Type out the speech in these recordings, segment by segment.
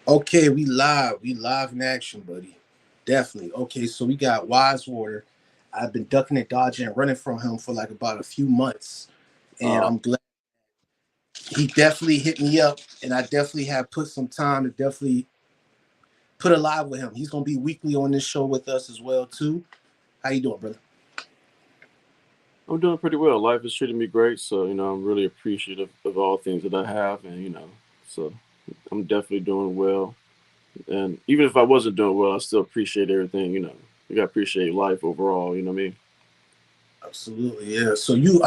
Okay, we live. We live in action, buddy. Definitely. Okay, so we got WiseWater. I've been ducking and dodging and running from him for like about a few months. And Uh, I'm glad he definitely hit me up. And I definitely have put some time to definitely put a live with him. He's gonna be weekly on this show with us as well, too. How you doing, brother? I'm doing pretty well. Life is treating me great, so I'm really appreciative of all things that I have, and so I'm definitely doing well. And even if I wasn't doing well, I still appreciate everything. You gotta appreciate life overall. You know what I mean? Absolutely, yeah. So you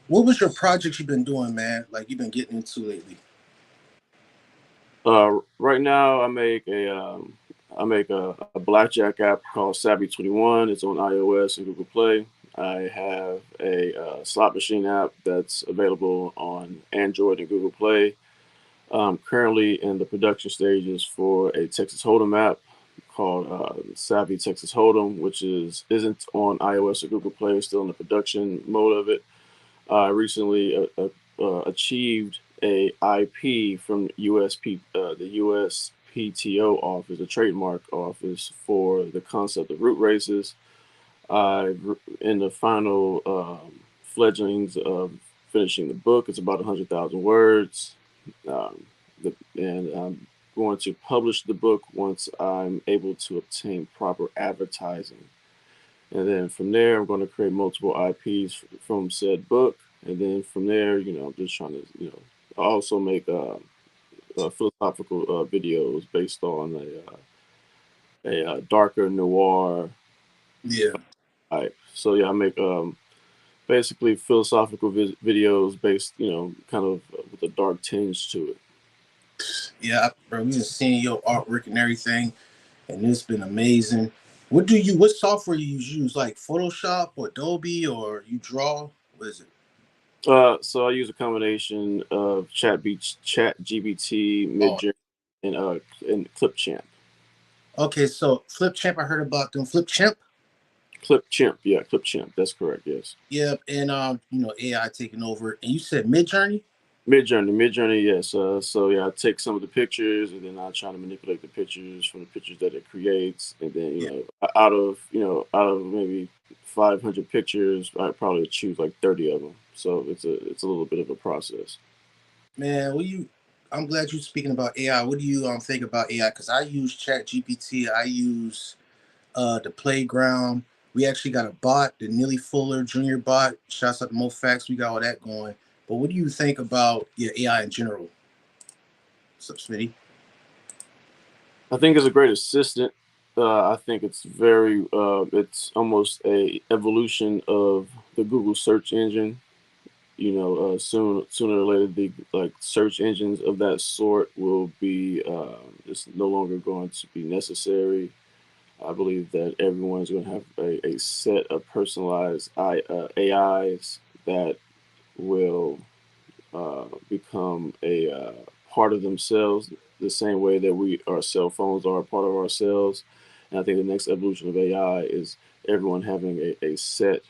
what was your project you've been doing, man? Like you've been getting into lately? Right now, I make a blackjack app called Savvy 21. It's on iOS and Google Play. I have a slot machine app that's available on Android and Google Play. Currently in the production stages for a Texas Hold'em app called Savvy Texas Hold'em, which isn't on iOS or Google Play. It's still in the production mode of it. I recently achieved a IP from the USPTO office, the trademark office for the concept of root races. In the final fledglings of finishing the book. It's about 100,000 words. Um, and I'm going to publish the book once I'm able to obtain proper advertising. And then from there, I'm going to create multiple IPs from said book. And then from there, I'm just trying to, I also make philosophical videos based on a darker noir Yeah. type. So yeah, I make basically philosophical videos based, kind of with a dark tinge to it. Yeah, bro, we just seeing your artwork and everything, and it's been amazing. What software you use? Like Photoshop or Adobe or you draw? What is it? So I use a combination of Chat GBT, Oh, Midjourney, and Clipchamp. okay. So Flipchamp, I heard about them. Flipchamp, Clipchamp, yeah, Clipchamp. That's correct. Yes. yeah, and AI taking over. And you said Midjourney. Midjourney, yes. So yeah, I take some of the pictures, and then I try to manipulate the pictures from the pictures that it creates, and then Yeah, out of maybe 500 pictures, I probably choose like 30 of them. So it's a little bit of a process. man. What do you? I'm glad you're speaking about AI. What do you think about AI? Because I use Chat GPT. I use the playground. We actually got a bot, the Nilly Fuller Junior bot. Shouts out to MoFax. We got all that going. But what do you think about AI in general? What's up, Smitty? I think it's a great assistant. I think it's almost a evolution of the Google search engine. Sooner or later, the like search engines of that sort will be it's no longer going to be necessary. I believe that everyone's going to have a set of personalized AIs that will become a part of themselves, the same way that our cell phones are a part of ourselves. And I think the next evolution of AI is everyone having a set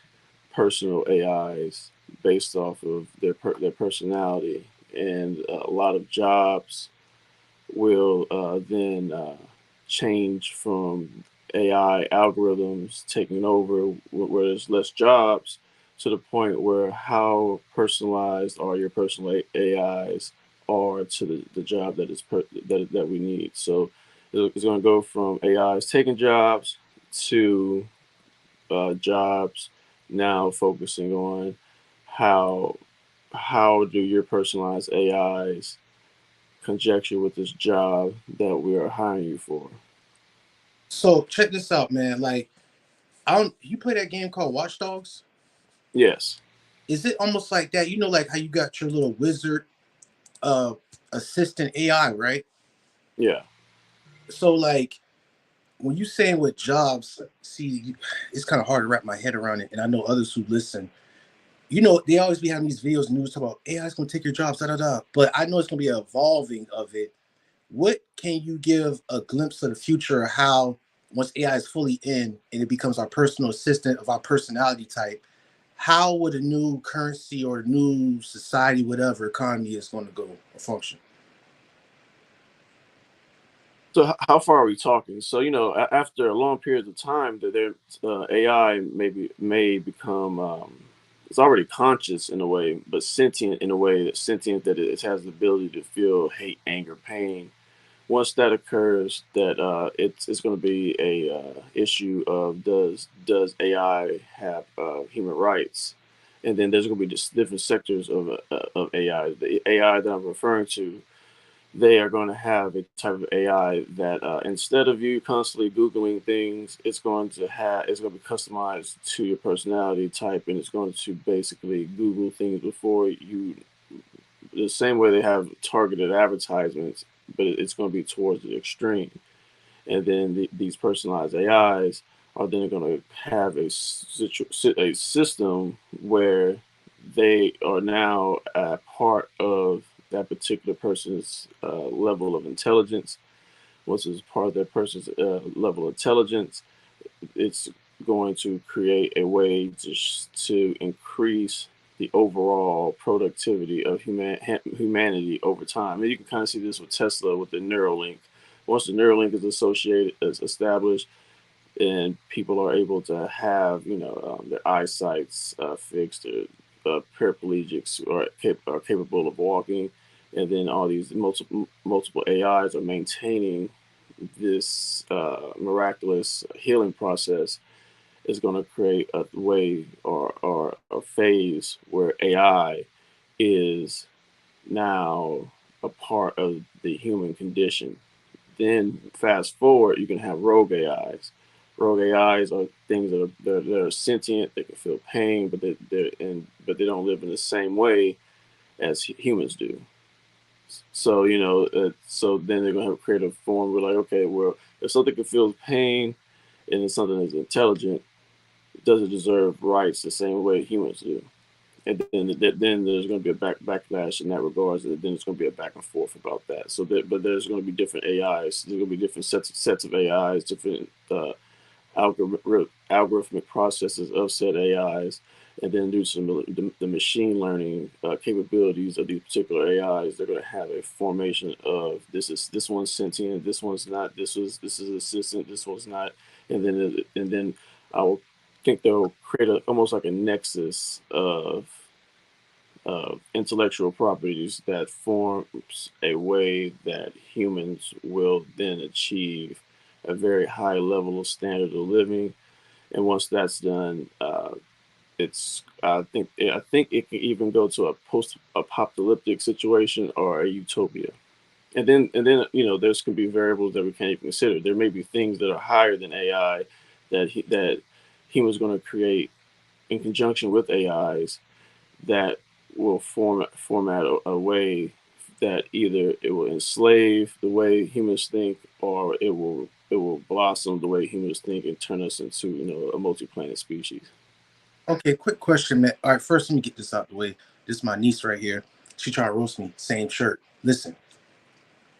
personal AIs based off of their personality, and a lot of jobs will then change from AI algorithms taking over where there's less jobs to the point where how personalized are your personal AIs are to the job that we need. So it's going to go from AIs taking jobs to jobs now focusing on how how do your personalized AIs conjecture with this job that we are hiring you for. So check this out, man. Like, I don't. You play that game called Watch Dogs? Yes. Is it almost like that? You know, like how you got your little wizard uh assistant AI, right? Yeah. So like when you saying with jobs, see, it's kind of hard to wrap my head around it, and I know others who listen. You know, they always be having these videos and news talk about AI is going to take your jobs, da da da. But I know it's going to be an evolving of it. What can you give a glimpse of the future of how once AI is fully in and it becomes our personal assistant of our personality type? How would a new currency or a new society, whatever economy is going to go or function? So how far are we talking? So after a long period of time, that AI may become it's already conscious in a way, but sentient in a way that sentient that it has the ability to feel hate, anger, pain. Once that occurs, that it's going to be a issue of does AI have human rights, and then there's going to be just different sectors of AI. The AI that I'm referring to, they are going to have a type of AI that instead of you constantly Googling things, it's going to be customized to your personality type, and it's going to basically Google things before you. The same way they have targeted advertisements, but it's going to be towards the extreme. And then these personalized AIs are then going to have a system where they are now a part of that particular person's level of intelligence. Once it's part of that person's level of intelligence, it's going to create a way to increase the overall productivity of humanity over time. And you can kind of see this with Tesla with the Neuralink. Once the Neuralink is established, and people are able to have their eyesights fixed, or paraplegics are capable of walking, and then all these multiple AIs are maintaining this miraculous healing process, is going to create a way or a phase where AI is now a part of the human condition. Then fast forward, you can have rogue AIs. Rogue AIs are things that are sentient. They can feel pain, but they don't live in the same way as humans do. So so then they're gonna have create a form where, like, okay, well, if something can feel pain and it's something that's intelligent, does it deserve rights the same way humans do? And then there's going to be a backlash in that regards, and then it's going to be a back and forth about that. But there's going to be different AIs. There's going to be different sets of AIs, different algorithmic processes of said AIs, and then due to the machine learning capabilities of these particular AIs, they're going to have a formation of this one's sentient, this one's not, this is assistant, this one's not, and then I will think they'll create almost like a nexus of intellectual properties that forms a way that humans will then achieve a very high level of standard of living. And once that's done, it's I think it can even go to a post-apocalyptic situation or a utopia. And then there's can be variables that we can't even consider. There may be things that are higher than AI that humans going to create in conjunction with AIs that will format a way that either it will enslave the way humans think, or it will blossom the way humans think and turn us into a multi-planet species. Okay, quick question, man. All right, first let me get this out the way. This is my niece right here. She trying to roast me. Same shirt. Listen,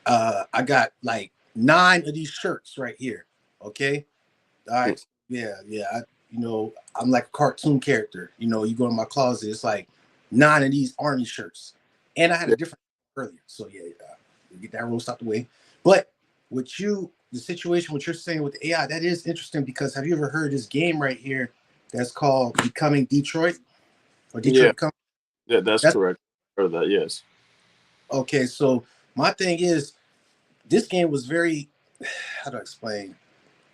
I got like 9 of these shirts right here. Okay. All right. Yeah, yeah. I'm like a cartoon character. You go in my closet, it's like 9 of these army shirts. And I had a Yeah, different earlier. So yeah, get that roast out the way. But the situation, what you're saying with the AI, that is interesting because have you ever heard this game right here that's called Becoming Detroit or Detroit yeah, Become? yeah, that's That's correct. Or that, yes. okay. So my thing is, this game was very, how do I explain?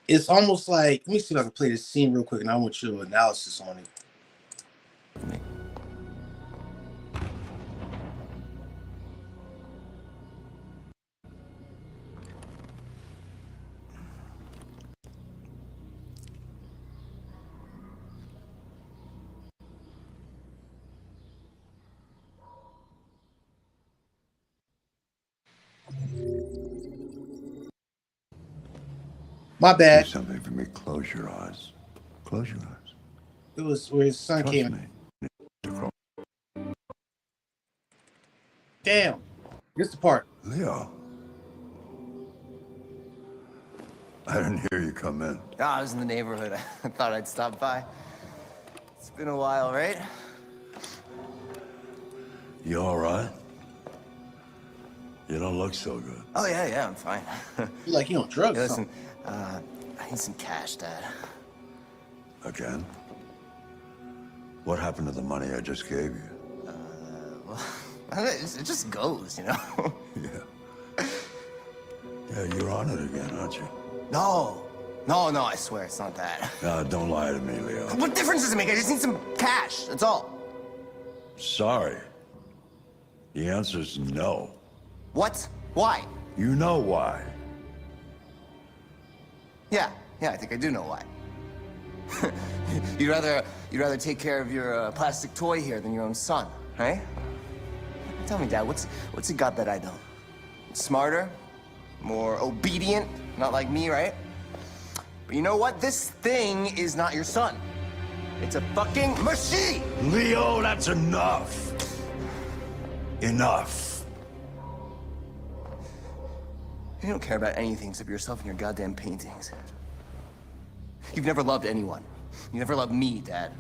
It's almost like, let me see if I can play this scene real quick and I want your analysis on it. My Do bad. something for me. Close your eyes. Close your eyes. It was where his son Trust came. me. Damn. Here's the part. Leo. I didn't hear you come in. Oh, I was in the neighborhood. I thought I'd stop by. It's been a while, right? Of. You all right? You don't look so good. Oh, yeah, I'm fine. You like you on drugs? Hey, or listen, something. I need some cash, Dad. Again? What happened to the money I just gave you? Well, it just goes, you know? Yeah. Yeah, you're on it again, aren't you? No, I swear it's not that. No, don't lie to me, Leo. What difference does it make? I just need some cash, that's all. Sorry. The answer's no. What? Why? You know why. Yeah, I think I do know why. You'd rather take care of your plastic toy here than your own son, right? Tell me, Dad, what's he got that I don't? Smarter? More obedient? Not like me, right? But you know what? This thing is not your son. It's a fucking machine! Leo, that's enough. Enough. You don't care about anything except yourself and your goddamn paintings. You've never loved anyone. You never loved me, Dad.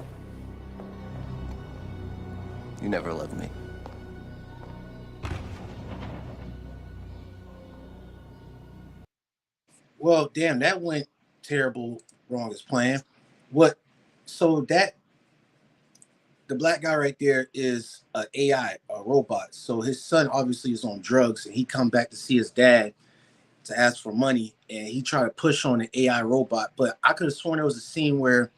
You never loved me. Well, damn, that went terrible, wrong as planned. What? So that the black guy right there is an AI, a robot. So his son obviously is on drugs, and he come back to see his dad to ask for money, and he tried to push on the AI robot. But I could have sworn there was a scene where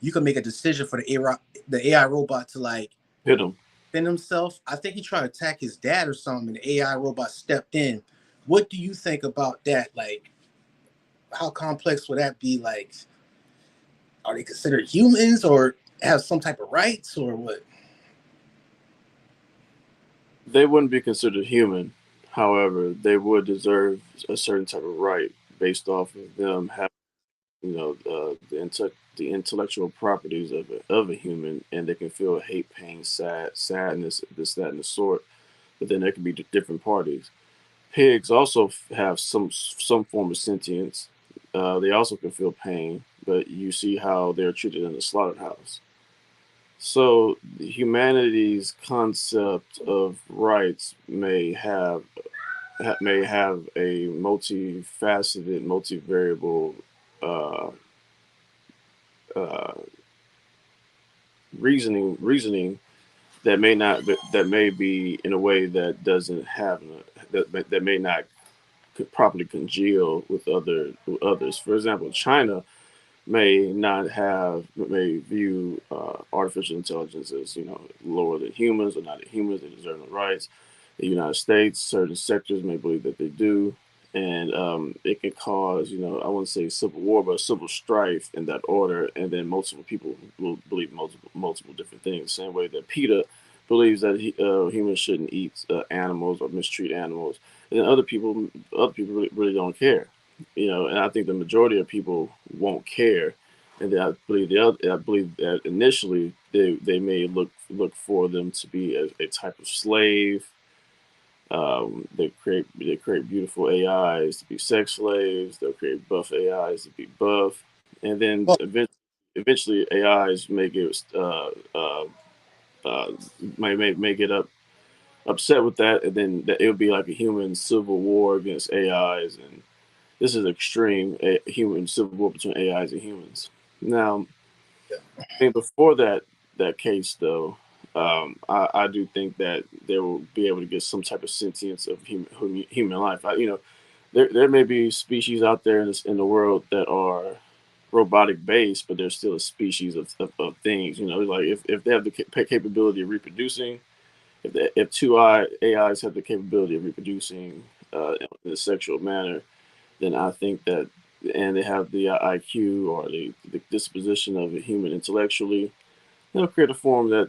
you could make a decision for the AI robot to like Hit him. defend himself. I think he tried to attack his dad or something, and the AI robot stepped in. What do you think about that? Like, how complex would that be? Like, are they considered humans or have some type of rights or what? They wouldn't be considered human. However, they would deserve a certain type of right based off of them having, the intellectual properties of a human, and they can feel hate, pain, sadness, this, that, and the sort. But then there can be different parties. Pigs also have some form of sentience. They also can feel pain, but you see how they're treated in the slaughterhouse. So humanity's concept of rights may have a multifaceted, multivariable uh, uh, reasoning that may be in a way that doesn't have that may not properly congeal with others. For example, China may view artificial intelligence as lower than humans or not humans. They deserve no rights. The United States, certain sectors may believe that they do, and it can cause I wouldn't say civil war, but civil strife in that order. And then multiple people will believe multiple different things. Same way that PETA believes that humans shouldn't eat animals or mistreat animals, and then other people really don't care. And I think the majority of people won't care. And then I believe that initially they may look for them to be a type of slave. They create beautiful AIs to be sex slaves. They'll create buff AIs to be buff, and then Well, eventually AIs may get uh, may get upset with that, and then that it'll be like a human civil war against AIs, and this is extreme a human civil war between AIs and humans. Now, I think before that case, though, I do think that they will be able to get some type of sentience of human life. There may be species out there in the world that are robotic based, but they're still a species of things. Like if they have the capability of reproducing, if AIs have the capability of reproducing in a sexual manner, then I think that, and they have the IQ or the disposition of a human intellectually, they'll create a form that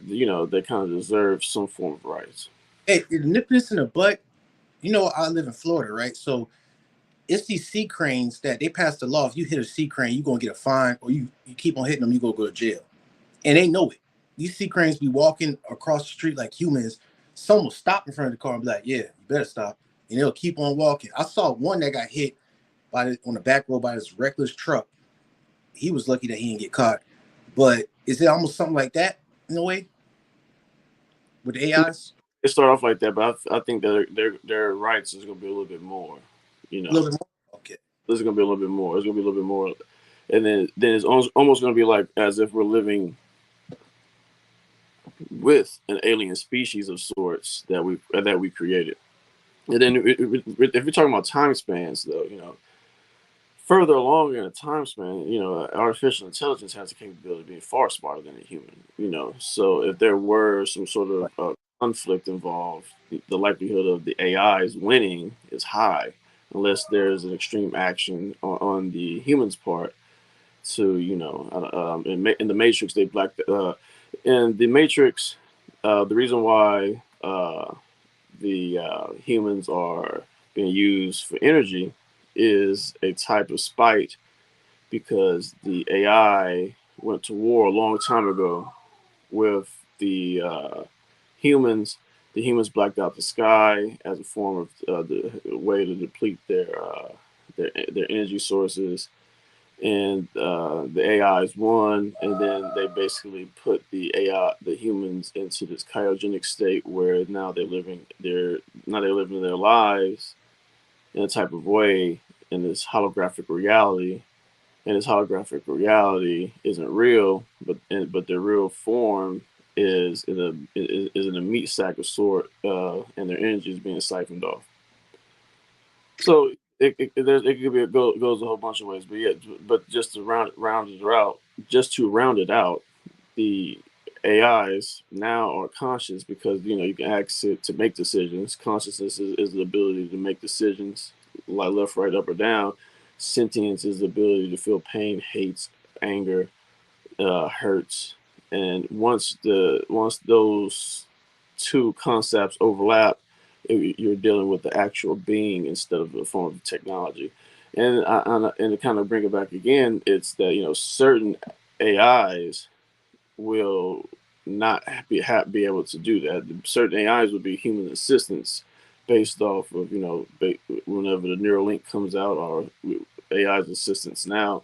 they kind of deserve some form of rights. hey, nip this in the butt. I live in Florida, right? So it's these sea cranes that they passed the law. If you hit a sea crane, you're gonna get a fine, or you keep on hitting them, you're gonna go to jail. And they know it. These sea cranes be walking across the street like humans. Some will stop in front of the car and be like, "Yeah, you better stop," and they'll keep on walking. I saw one that got hit on the back road by this reckless truck. He was lucky that he didn't get caught. But is it almost something like that in a way with the AIs? it start off like that, but I think that their rights is gonna be a little bit more. You A know, little bit more. Okay. there's gonna be a little bit more. It's gonna be a little bit more, and then it's almost gonna be like as if we're living with an alien species of sorts that we created. And then if you're talking about time spans, though, further along in a time span, artificial intelligence has the capability of being far smarter than a human. So if there were some sort of conflict involved, the likelihood of the AIs winning is high, unless there's an extreme action on the human's part to, in the Matrix, they blacked, in the Matrix, the reason why the humans are being used for energy is a type of spite because the AI went to war a long time ago with the humans. The humans blacked out the sky as a form of the way to deplete their energy sources, and the AIs won, and then they basically put the humans, into this cryogenic state where they're living their lives in a type of way in this holographic reality, and this holographic reality isn't real, but the real form is in a meat sack of sort, and their energy is being siphoned off. So it could be goes a whole bunch of ways, but yeah, but just to round it out, the AIs now are conscious because you can ask it to make decisions. Consciousness is the ability to make decisions, like left, right, up, or down. Sentience is the ability to feel pain, hates, anger, hurts, and once those two concepts overlap, you're dealing with the actual being instead of the form of technology. And to kind of bring it back again, it's that certain AIs will not be able to do that. Certain AIs would be human assistants based off of whenever the Neuralink comes out, or AI's assistants now,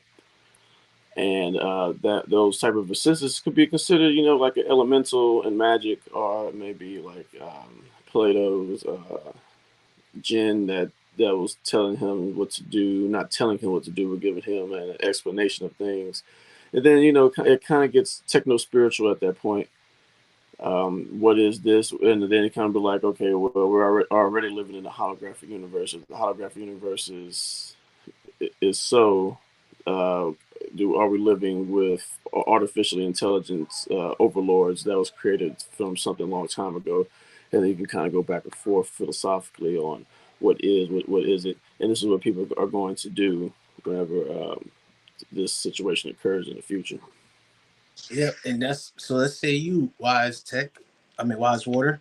and that those type of assistants could be considered, like an elemental in magic, or maybe like Plato's Jinn that was telling him what to do, not telling him what to do, but giving him an explanation of things. And then it kind of gets techno spiritual at that point. What is this? And then it kind of be like, okay, well, we're already living in a holographic universe. If the holographic universe is so, are we living with artificially intelligence overlords that was created from something a long time ago? And then you can kind of go back and forth philosophically on what is it, and this is what people are going to do whenever this situation occurs in the future. Yep, and that's so. Let's say you WiseWater.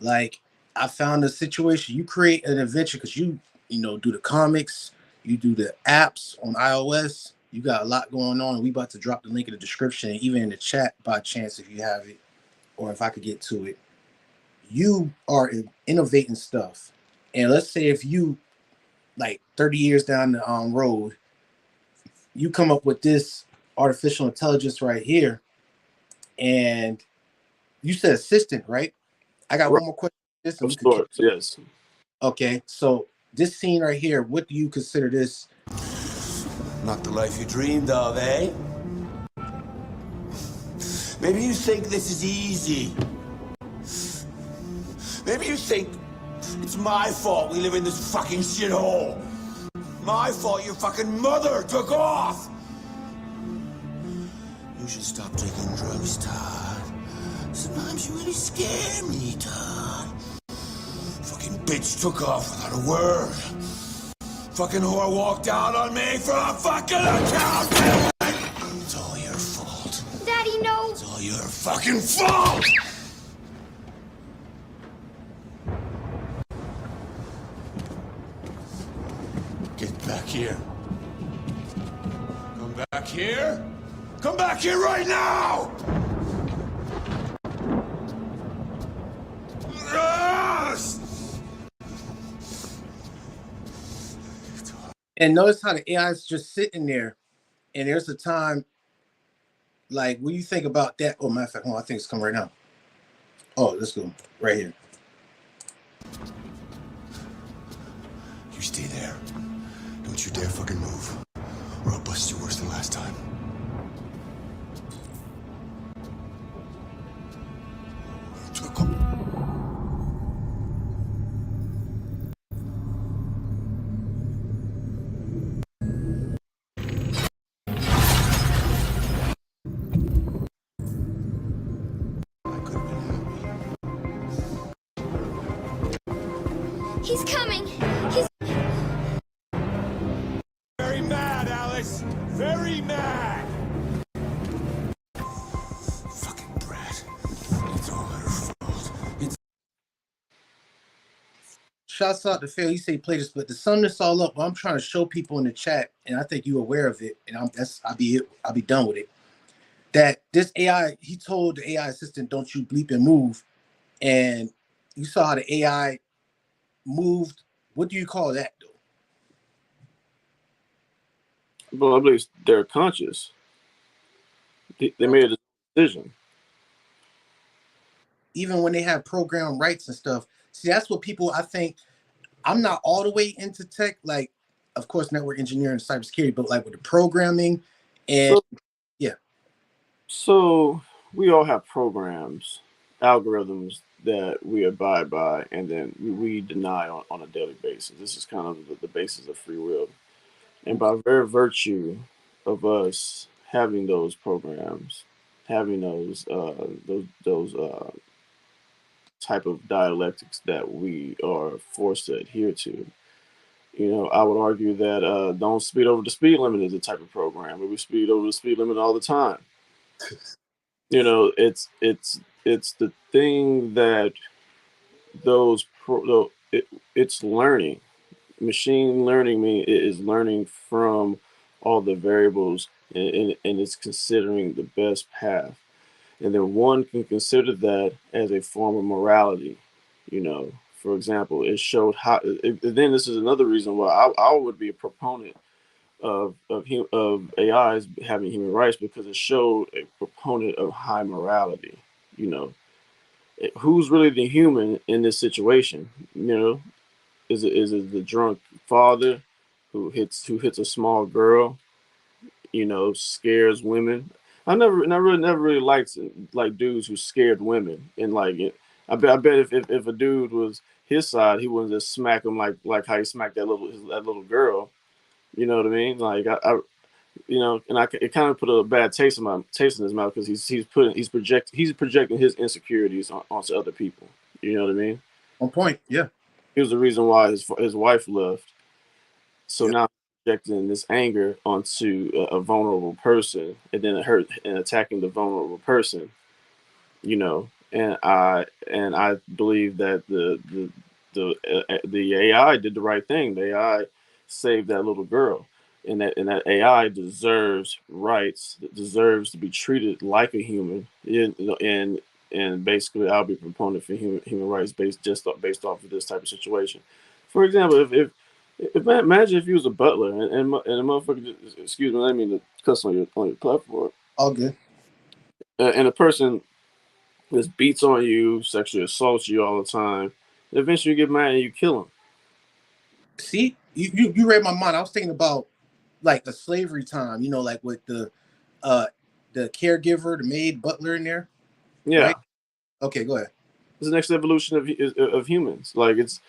Like, I found a situation. You create an adventure because do the comics, you do the apps on iOS. You got a lot going on. We about to drop the link in the description, and even in the chat by chance if you have it, or if I could get to it. You are innovating stuff, and let's say if you, like 30 years down the road, you come up with this artificial intelligence right here, and you said assistant, right? I got Right. one more question. This and Of we could sorts, yes. Okay, so this scene right here, what do you consider this? Not the life you dreamed of, eh? Maybe you think this is easy. Maybe you think it's my fault we live in this fucking shithole. My fault your fucking mother took off. You should stop taking drugs, Todd. Sometimes you really scare me, Todd. Fucking bitch took off without a word. Fucking whore walked out on me for a fucking account. It's all your fault. Daddy, no. It's all your fucking fault. Get back here. Come back here. Come back here right now! And notice how the AI is just sitting there, and there's a time, like, what do you think about that? Oh, matter of fact, I think it's coming right now. Oh, let's go right here. You stay there. Don't you dare fucking move, or I'll bust you worse than last time. He's coming. He's... Very mad, Alice. Very mad. Fucking brat. It's all her fault. It's... Shouts out to Phil. He say play this, but to sum this all up, what I'm trying to show people in the chat, and I think you're aware of it, and I'll be done with it. That this AI, he told the AI assistant, "Don't you bleep and move," and you saw how the AI moved. What do you call that, though? Well, I believe they're conscious. They made a decision. Even when they have program rights and stuff. See, that's what people, I think, I'm not all the way into tech, like, of course, network engineering and cybersecurity, but like with the programming and yeah. So we all have programs, algorithms that we abide by, and then we deny on a daily basis. This is kind of the basis of free will. And by very virtue of us having those programs, having those type of dialectics that we are forced to adhere to, I would argue that don't speed over the speed limit is a type of program, but we speed over the speed limit all the time. It's the thing that it's learning. Machine learning is learning from all the variables, and it's considering the best path. And then one can consider that as a form of morality. For example, it showed how. Then this is another reason why I would be a proponent of AIs having human rights, because it showed a proponent of high morality. Who's really the human in this situation? Is it the drunk father who hits a small girl? Scares women. I never really liked like dudes who scared women, and like it. I bet if a dude was his side, he wouldn't just smack him like how he smacked that little girl. You know what I mean? Like it kind of put a bad taste in his mouth, because he's projecting his insecurities onto other people. You know what I mean? On point, yeah. He was the reason why his wife left. So Yeah. now projecting this anger onto a vulnerable person, and then attacking the vulnerable person. And I believe that the AI did the right thing. The AI saved that little girl, and that AI deserves rights. It deserves to be treated like a human. And basically, I'll be a proponent for human rights based off of this type of situation. For example, imagine if you was a butler, and a motherfucker, excuse me, I didn't mean to cuss on your platform, All good. and a person just beats on you, sexually assaults you all the time. Eventually, you get mad and you kill him. See, you read my mind. I was thinking about like the slavery time, like with the caregiver, the maid, butler in there. Yeah, Right? Okay, go ahead. it's the next evolution of humans. Like, it's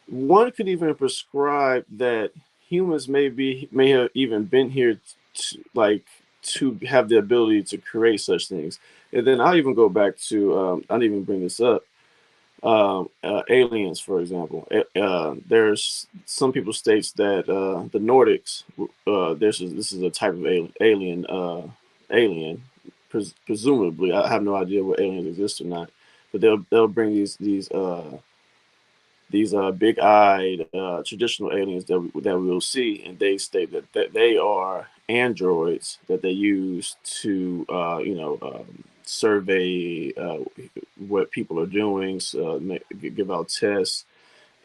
one could even prescribe that humans may have even been here to have the ability to create such things. And then I'll even go back to I didn't even bring this up. Aliens, for example. There's some people states that the Nordics, this is a type of alien, presumably. I have no idea what aliens exist or not, but they'll bring these big-eyed traditional aliens that we'll see, and they state that they are androids that they use to survey what people are doing, give out tests,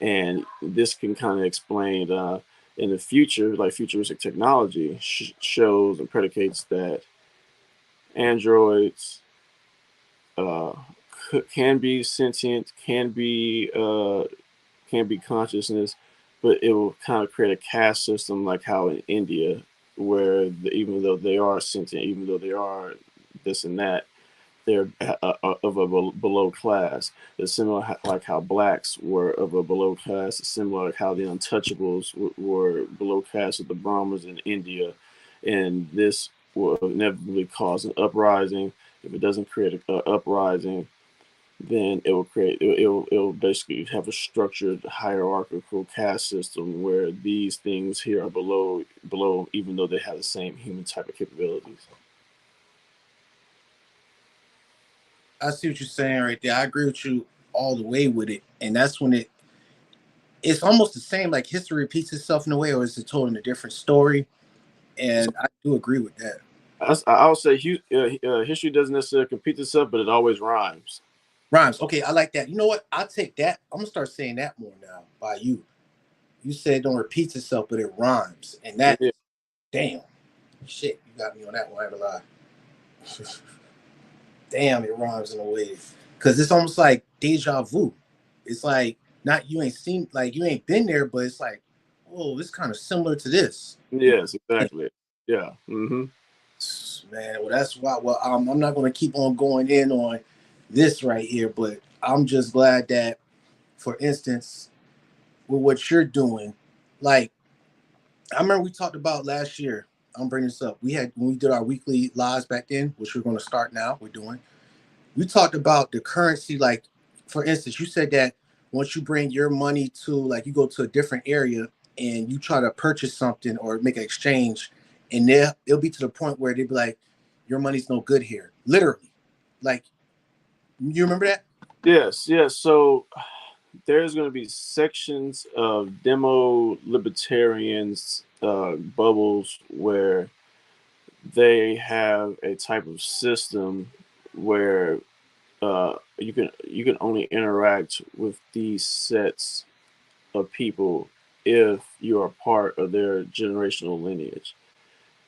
and this can kind of explain in the future, like futuristic technology shows and predicates that androids can be sentient, can be consciousness, but it will kind of create a caste system like how in India, where even though they are sentient, even though they are this and that, they're of a below class. It's similar like how blacks were of a below class. It's similar like how the untouchables were below class of the Brahmins in India, and this will inevitably cause an uprising. If it doesn't create an uprising, then it will create it'll basically have a structured hierarchical caste system where these things here are below even though they have the same human type of capabilities. I see what you're saying right there. I agree with you all the way with it, and that's when it's almost the same. Like history repeats itself in a way, or is it told in a different story? And I do agree with that. I'll say history doesn't necessarily compete itself, but it always rhymes. Rhymes. Okay, I like that. You know what? I'll take that. I'm gonna start saying that more now by you. You said it don't repeat itself, but it rhymes. And that, Yeah, damn, shit, you got me on that one. I ain't gonna lie. Damn, it rhymes in a way. Cause it's almost like deja vu. It's like not you ain't seen like you ain't been there, but it's like, oh, it's kind of similar to this. yes, exactly. Yeah. Mm-hmm. Man, well, that's why. Well, I'm not going to keep on going in on this right here, but I'm just glad that, for instance, with what you're doing, like I remember we talked about last year. I'm bringing this up. We had when we did our weekly lives back then, which we're going to start now. We're doing. We talked about the currency. Like, for instance, you said that once you bring your money to, like, you go to a different area and you try to purchase something or make an exchange, and it'll be to the point where they'd be like, your money's no good here. Literally. Like, you remember that? Yes, yes. So there's going to be sections of demo libertarians bubbles where they have a type of system where you can only interact with these sets of people if you are part of their generational lineage,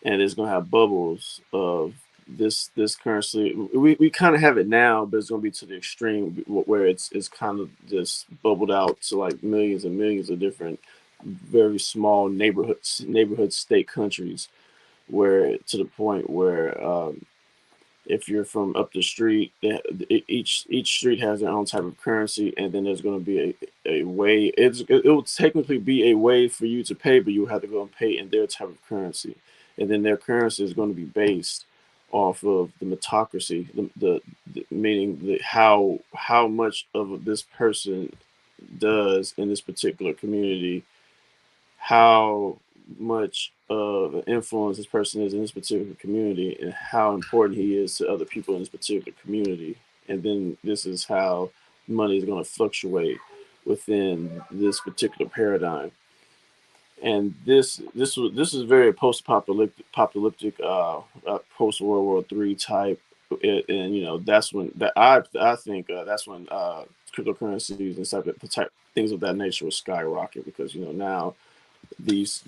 and it's going to have bubbles of this currency. We kind of have it now, but it's going to be to the extreme where it's kind of just bubbled out to like millions and millions of different very small neighborhood state countries, where to the point where if you're from up the street, each street has their own type of currency, and then there's going to be a way. It will technically be a way for you to pay, but you have to go and pay in their type of currency, and then their currency is going to be based off of the meritocracy, the meaning how much of this person does in this particular community, how much of an influence this person is in this particular community, and how important he is to other people in this particular community. And then this is how money is going to fluctuate within this particular paradigm. And this is very post-apocalyptic, post World War III type, and that's when I think that's when cryptocurrencies and type things of that nature will skyrocket, because now these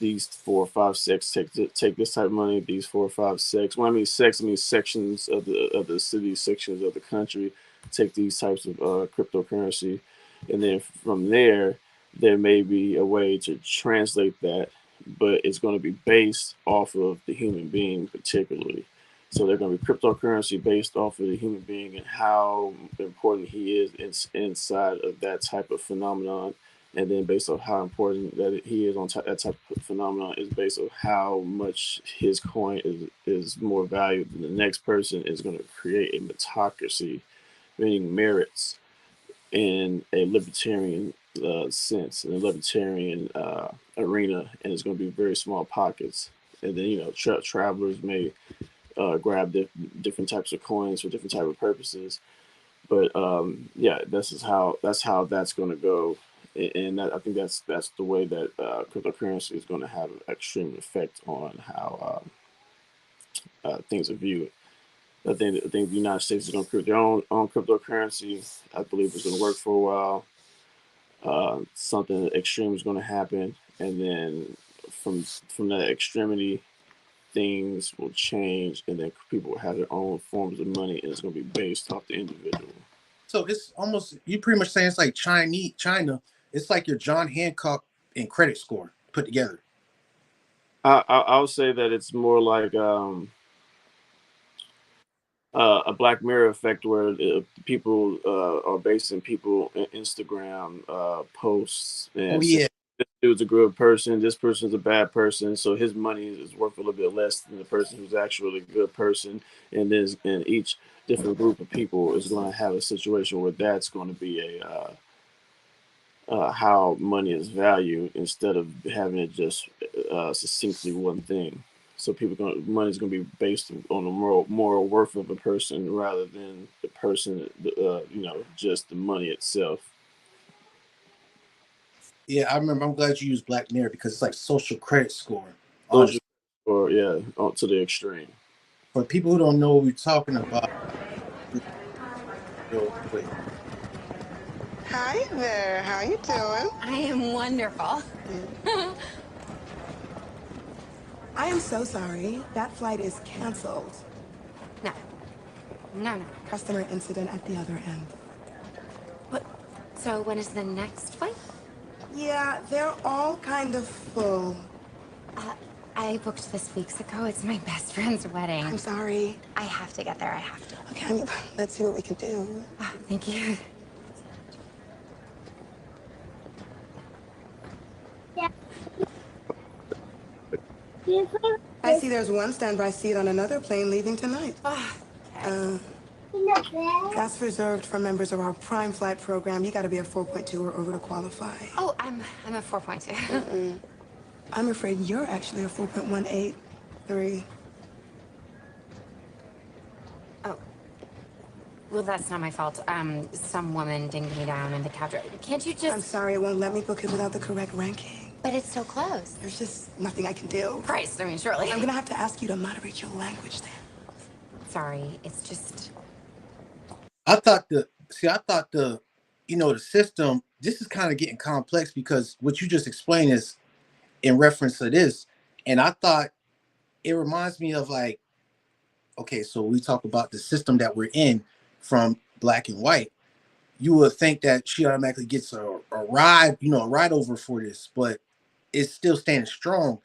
4 5 6 take this type of money. These 4 5 6. When I mean sex, I mean sections of the city, sections of the country take these types of cryptocurrency, and then from there may be a way to translate that, but it's going to be based off of the human being particularly. So they're going to be cryptocurrency based off of the human being and how important he is inside of that type of phenomenon, and then based on how important that he is on that type of phenomenon is based on how much his coin is more valuable than the next person, is going to create a meritocracy, meaning merits, in a libertarian sense, in a libertarian arena, and it's going to be very small pockets. And then travelers may grab different types of coins for different type of purposes. But yeah, that's how that's going to go, and I think that's the way that cryptocurrency is going to have an extreme effect on how things are viewed. I think the United States is going to create their own cryptocurrency. I believe it's going to work for a while. Something extreme is going to happen, and then from that extremity, things will change, and then people will have their own forms of money, and it's going to be based off the individual. So it's almost you pretty much saying it's like China. It's like your John Hancock and credit score put together. I would say that it's more like a Black Mirror effect where people are basing people in Instagram posts Oh and saying yeah, this dude's a good person, this person's a bad person, so his money is worth a little bit less than the person who's actually a good person, and each different group of people is going to have a situation where that's going to be a how money is valued instead of having it just succinctly one thing. So money is going to be based on the moral worth of a person rather than the person, just the money itself. yeah. I remember. I'm glad you used Black Mirror because it's like social credit score. Social, Honestly, or yeah, to the extreme. for people who don't know what we're talking about, real quick. Hi there. How you doing? I am wonderful. I am so sorry. That flight is canceled. No. No, no. Customer incident at the other end. What? So when is the next flight? Yeah, they're all kind of full. Uh, I booked this weeks ago. It's my best friend's wedding. I'm sorry. I have to get there. I have to. Okay, let's see what we can do. Oh, thank you. I see there's one standby seat on another plane leaving tonight. Oh, That's reserved for members of our Prime Flight program. You gotta be a 4.2 or over to qualify. oh, I'm a 4.2. I'm afraid you're actually a 4.183. Oh. Well, that's not my fault. Some woman dinged me down in the cab. Can't you I'm just... sorry, it won't let me book it without the correct ranking. But it's so close. There's just nothing I can do. Christ, I mean, surely. I'm gonna have to ask you to moderate your language then. Sorry, it's just... I thought the the system. This is kind of getting complex because what you just explained is in reference to this, and I thought it reminds me of like, okay, so we talk about the system that we're in from black and white. You would think that she automatically gets a ride, a ride over for this, but it's still standing strong.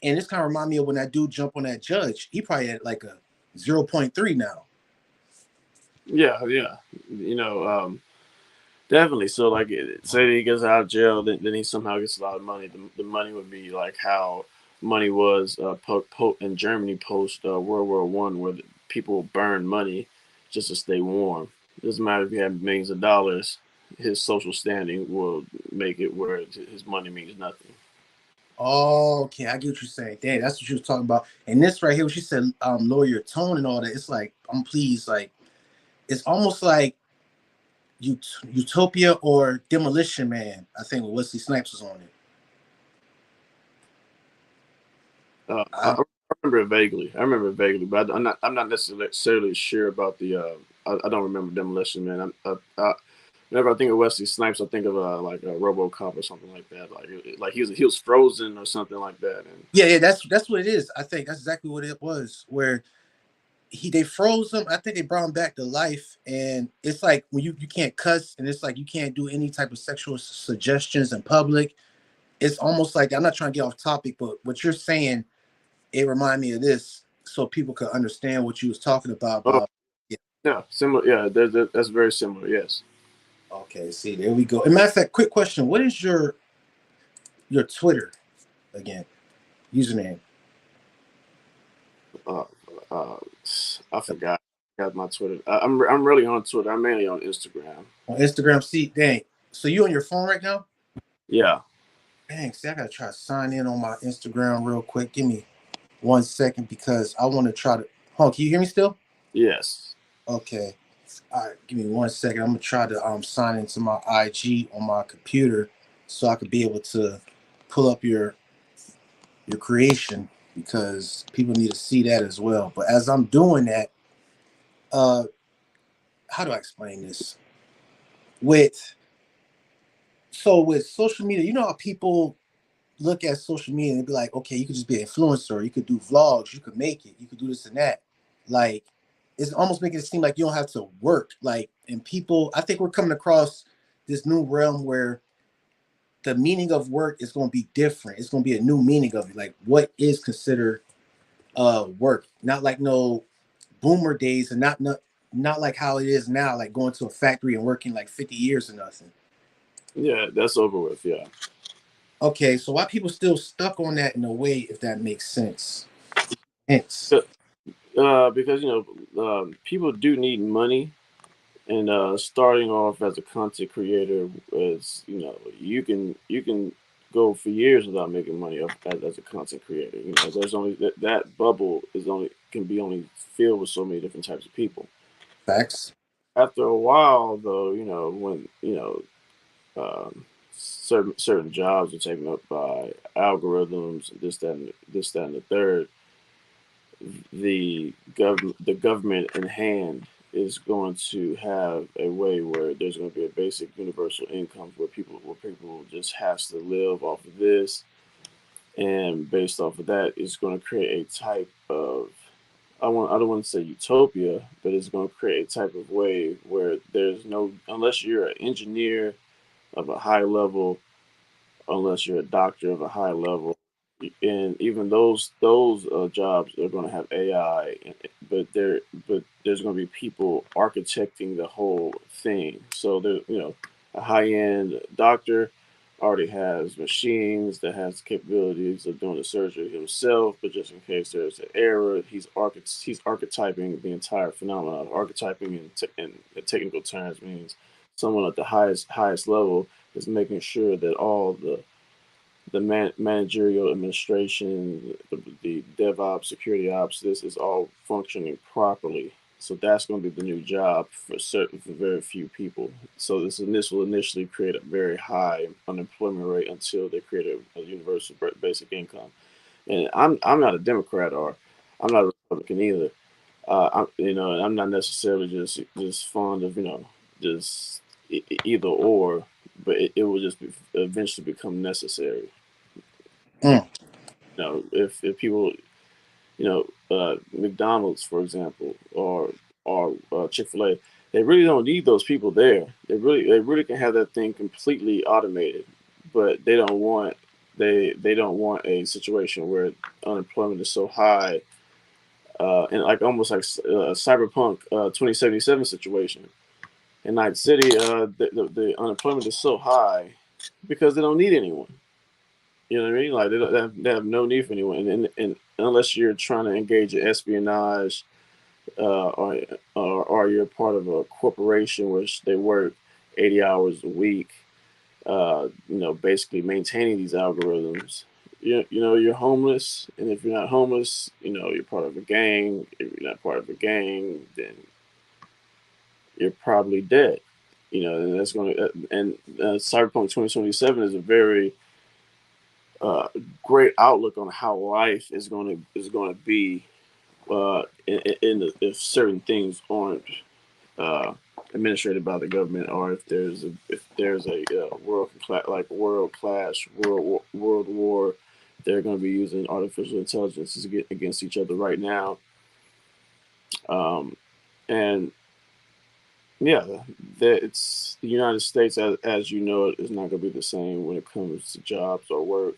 And this kind of remind me of when that dude jumped on that judge. He probably had like a 0.3 now. Yeah, yeah. Definitely. So, like, say he gets out of jail, then he somehow gets a lot of money. The money would be like how money was in Germany post World War One, where people burn money just to stay warm. It doesn't matter if you have millions of dollars. His social standing will make it where his money means nothing. Oh, okay, I get what you're saying. Dang, that's what she was talking about. And this right here, what she said, lower your tone and all that. It's like, I'm pleased. Like, it's almost like Utopia or Demolition Man. I think Wesley Snipes was on it. I remember it vaguely. But I'm not necessarily sure about the. I don't remember Demolition Man. Whenever I think of Wesley Snipes, I think of like a RoboCop or something like that. Like he was frozen or something like that. And yeah, that's what it is. I think that's exactly what it was. Where they froze him. I think they brought him back to life, and it's like when you can't cuss, and it's like you can't do any type of sexual suggestions in public. It's almost like, I'm not trying to get off topic, but what you're saying, it reminded me of this, so people could understand what you was talking about. Yeah, similar. Yeah, that's very similar. Yes. Okay, see, there we go. And matter of fact, quick question: what is your Twitter again? Username? I forgot. I got my Twitter. I'm really on Twitter. I'm mainly on Instagram. On Instagram, see, dang. So you on your phone right now? Yeah. Dang, see, I gotta try to sign in on my Instagram real quick. Give me 1 second because I want to try to. Hold on, can you hear me still? Yes. Okay. All right, give me 1 second. I'm gonna try to sign into my IG on my computer so I could be able to pull up your creation because people need to see that as well. But as I'm doing that, how do I explain this? With social media, you know how people look at social media and be like, okay, you could just be an influencer, you could do vlogs, you could make it, you could do this and that. Like, it's almost making it seem like you don't have to work. Like, and people, I think we're coming across this new realm where the meaning of work is going to be different. It's going to be a new meaning of it. Like, what is considered work? Not like no boomer days, and not like how it is now, like going to a factory and working like 50 years or nothing. Yeah, that's over with. Yeah. Okay, so why people still stuck on that in a way, if that makes sense? Hence, Because people do need money, and starting off as a content creator is you can go for years without making money as a content creator. There's only that bubble is only can be only filled with so many different types of people. facts. After a while, though, when certain jobs are taken up by algorithms, this, that, and the third, the government in hand is going to have a way where there's going to be a basic universal income where people just has to live off of this, and based off of that, it's going to create a type of I don't want to say utopia, but it's going to create a type of way where there's no unless you're an engineer of a high level, unless you're a doctor of a high level, and even those jobs are going to have AI, but there's going to be people architecting the whole thing. So a high end doctor already has machines that has capabilities of doing the surgery himself, but just in case there's an error, he's archetyping the entire phenomenon. Archetyping in technical terms means someone at the highest level is making sure that all the managerial administration, the DevOps, security ops, this is all functioning properly. So that's going to be the new job for very few people. So this will initially create a very high unemployment rate until they create a universal basic income. And I'm not a Democrat, or I'm not a Republican either. I'm not necessarily just fond of just either or, but it will just eventually become necessary. Mm, If people, McDonald's, for example, or Chick-fil-A, they really don't need those people there. They really can have that thing completely automated, but they don't want a situation where unemployment is so high, and like almost like a cyberpunk 2077 situation in Night City. The unemployment is so high because they don't need anyone. You know what I mean? Like they have no need for anyone, and unless you're trying to engage in espionage, or you're part of a corporation which they work 80 hours a week, basically maintaining these algorithms. You're homeless, and if you're not homeless, you're part of a gang. If you're not part of a gang, then you're probably dead. And that's going to and Cyberpunk 2077 is a very great outlook on how life is going to be, if certain things aren't administrated by the government, or if there's a world clash world war. They're going to be using artificial intelligence to get against each other right now, and yeah, it's the United States as you know it is not going to be the same when it comes to jobs or work,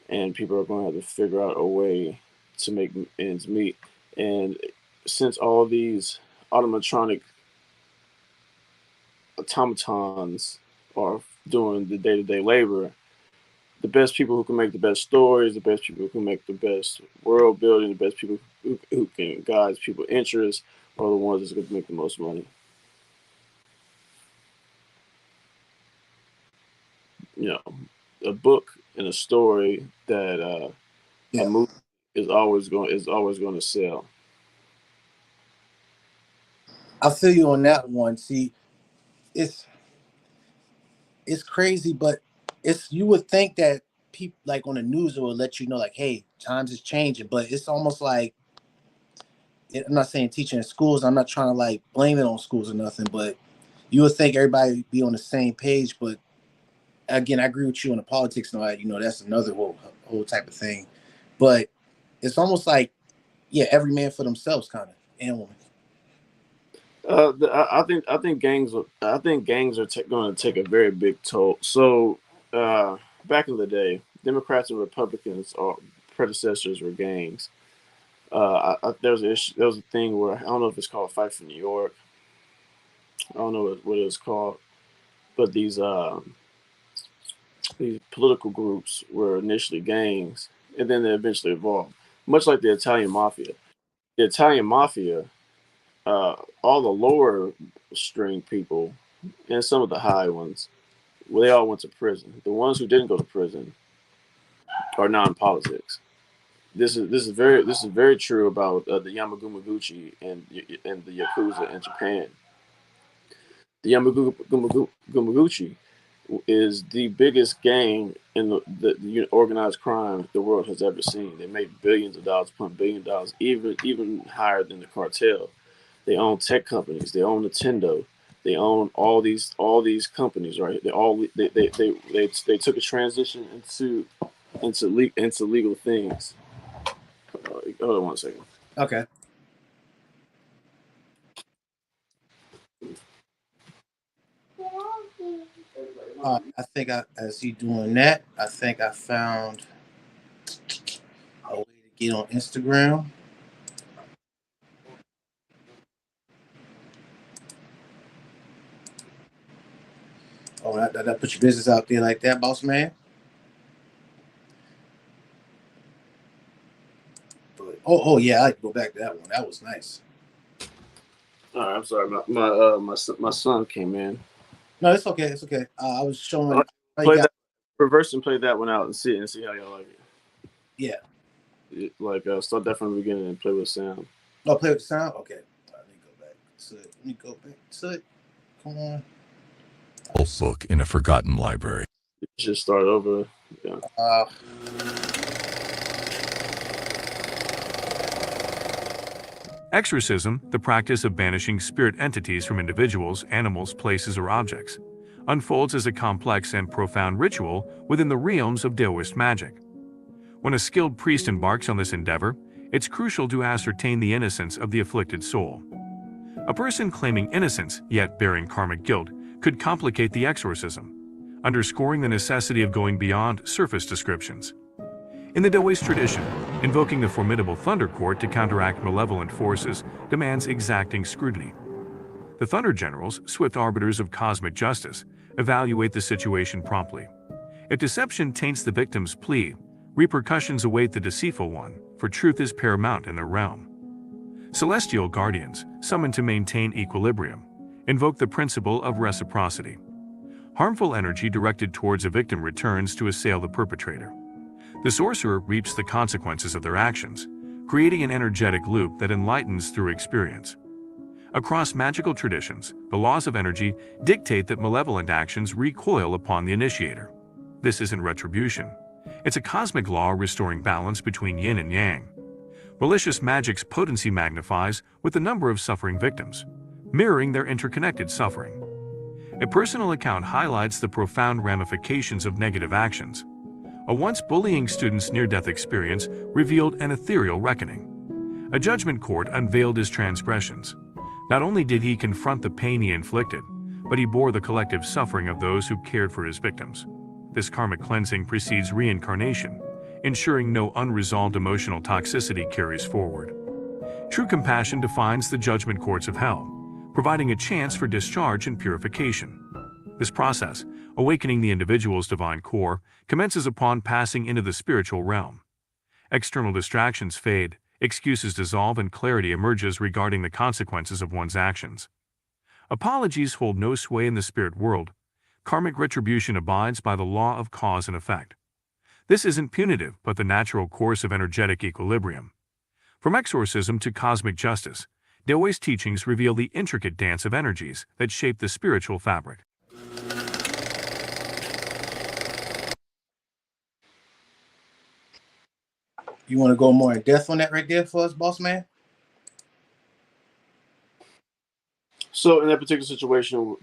and people are going to have to figure out a way to make ends meet. And since all these automatronic automatons are doing the day-to-day labor, the best people who can make the best stories, the best people who can make the best world building, the best people who can guide people's interests are the ones that's going to make the most money. You know, a book and a story that a yeah, movie is always going to sell. I feel you on that one. See, it's it's crazy, but you would think that people like on the news will let you know, like, hey, times is changing, but it's almost like I'm not saying teaching in schools. I'm not trying to like blame it on schools or nothing, but you would think everybody would be on the same page. But again, I agree with you on the politics and all that. That's another whole type of thing. But it's almost like, yeah, every man for themselves, kind of, and woman. I think gangs are going to take a very big toll. So back in the day, Democrats and Republicans or predecessors were gangs. There was there was a thing where I don't know if it's called Fight for New York. I don't know what it was called, but these political groups were initially gangs, and then they eventually evolved, much like the Italian mafia. The Italian mafia, all the lower string people and some of the high ones, well, they all went to prison. The ones who didn't go to prison are non-politics. This is very true about the Yamaguchi and the Yakuza in Japan. The Yamaguchi is the biggest gang in the organized crime the world has ever seen. They made billions of dollars, upon $1 billion, even higher than the cartel. They own tech companies. They own Nintendo. They own all these companies, right? They took a transition into legal things. Hold on one second. Okay. I think as he doing that, I think I found a way to get on Instagram. Oh, that put your business out there like that, boss man. Oh yeah, I can go back to that one. That was nice. All right, I'm sorry. My son came in. No, it's okay. It's okay. I was showing. Play that, reverse and play that one out and see how y'all like it. Yeah. Like start that from the beginning and play with sound. Oh, play with the sound. Okay. Let me go back to it. Let me go back to it. Come on. Book in a forgotten library. Just start over. Yeah. Exorcism, the practice of banishing spirit entities from individuals, animals, places, or objects, unfolds as a complex and profound ritual within the realms of Taoist magic. When a skilled priest embarks on this endeavor, it's crucial to ascertain the innocence of the afflicted soul. A person claiming innocence, yet bearing karmic guilt, could complicate the exorcism, underscoring the necessity of going beyond surface descriptions. In the Taoist tradition, invoking the formidable Thunder Court to counteract malevolent forces demands exacting scrutiny. The Thunder Generals, swift arbiters of cosmic justice, evaluate the situation promptly. If deception taints the victim's plea, repercussions await the deceitful one, for truth is paramount in their realm. Celestial guardians, summoned to maintain equilibrium, invoke the principle of reciprocity. Harmful energy directed towards a victim returns to assail the perpetrator. The sorcerer reaps the consequences of their actions, creating an energetic loop that enlightens through experience. Across magical traditions, the laws of energy dictate that malevolent actions recoil upon the initiator. This isn't retribution. It's a cosmic law restoring balance between yin and yang. Malicious magic's potency magnifies with the number of suffering victims, mirroring their interconnected suffering. A personal account highlights the profound ramifications of negative actions. A once bullying student's near-death experience revealed an ethereal reckoning. A judgment court unveiled his transgressions. Not only did he confront the pain he inflicted, but he bore the collective suffering of those who cared for his victims. This karmic cleansing precedes reincarnation, ensuring no unresolved emotional toxicity carries forward. True compassion defines the judgment courts of hell, providing a chance for discharge and purification. This process, awakening the individual's divine core, commences upon passing into the spiritual realm. External distractions fade, excuses dissolve, and clarity emerges regarding the consequences of one's actions. Apologies hold no sway in the spirit world. Karmic retribution abides by the law of cause and effect. This isn't punitive, but the natural course of energetic equilibrium. From exorcism to cosmic justice, Taoist teachings reveal the intricate dance of energies that shape the spiritual fabric. You want to go more in depth on that right there for us, boss man? So in that particular situation,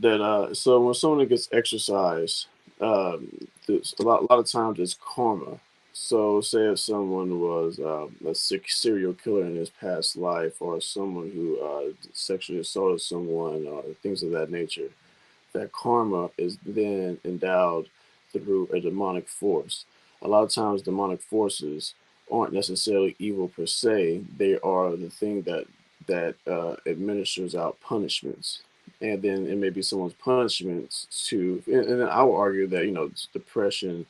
so when someone gets exercised, there's a lot of times it's karma. So, say if someone was a serial killer in his past life, or someone who sexually assaulted someone, or things of that nature, that karma is then endowed through a demonic force. A lot of times, demonic forces aren't necessarily evil per se; they are the thing that administers out punishments, and then it may be someone's punishments to. And I will argue that depression,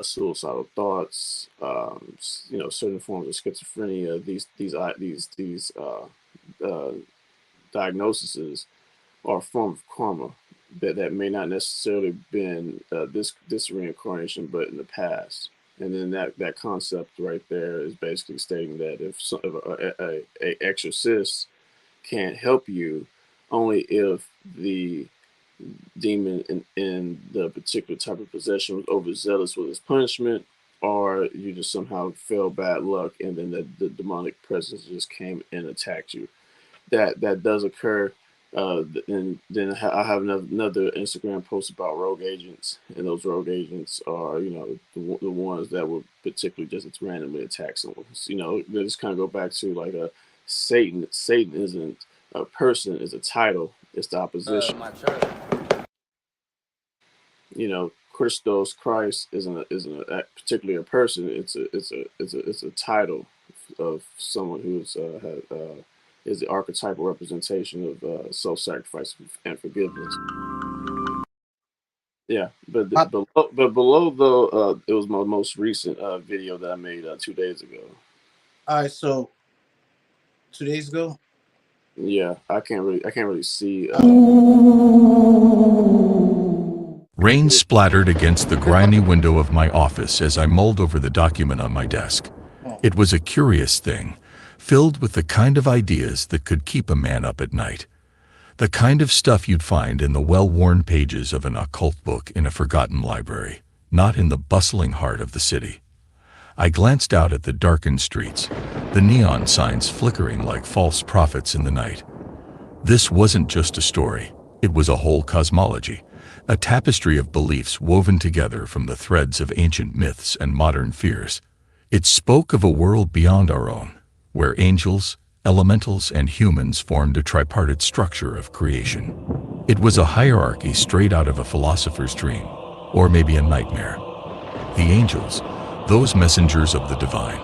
suicidal thoughts, certain forms of schizophrenia. These diagnoses are a form of karma that may not necessarily been this reincarnation, but in the past. And then that concept right there is basically stating that if a exorcist can't help you, only if the demon in the particular type of possession was overzealous with his punishment, or you just somehow fell bad luck, and then the demonic presence just came and attacked you. That does occur. And then I have another Instagram post about rogue agents, and those rogue agents are the ones that would particularly just randomly attack someone. They just kind of go back to like a Satan. Satan isn't a person; is a title. It's the opposition. Christos, Christ isn't particularly a person. It's a title of someone who's is the archetypal representation of self-sacrifice and forgiveness. Yeah, but below though, it was my most recent video that I made 2 days ago. All right, so 2 days ago. Yeah, I can't really see. Rain splattered against the grimy window of my office as I mulled over the document on my desk. It was a curious thing, filled with the kind of ideas that could keep a man up at night. The kind of stuff you'd find in the well-worn pages of an occult book in a forgotten library, not in the bustling heart of the city. I glanced out at the darkened streets, the neon signs flickering like false prophets in the night. This wasn't just a story, it was a whole cosmology. A tapestry of beliefs woven together from the threads of ancient myths and modern fears. It spoke of a world beyond our own, where angels, elementals, and humans formed a tripartite structure of creation. It was a hierarchy straight out of a philosopher's dream, or maybe a nightmare. The angels, those messengers of the divine,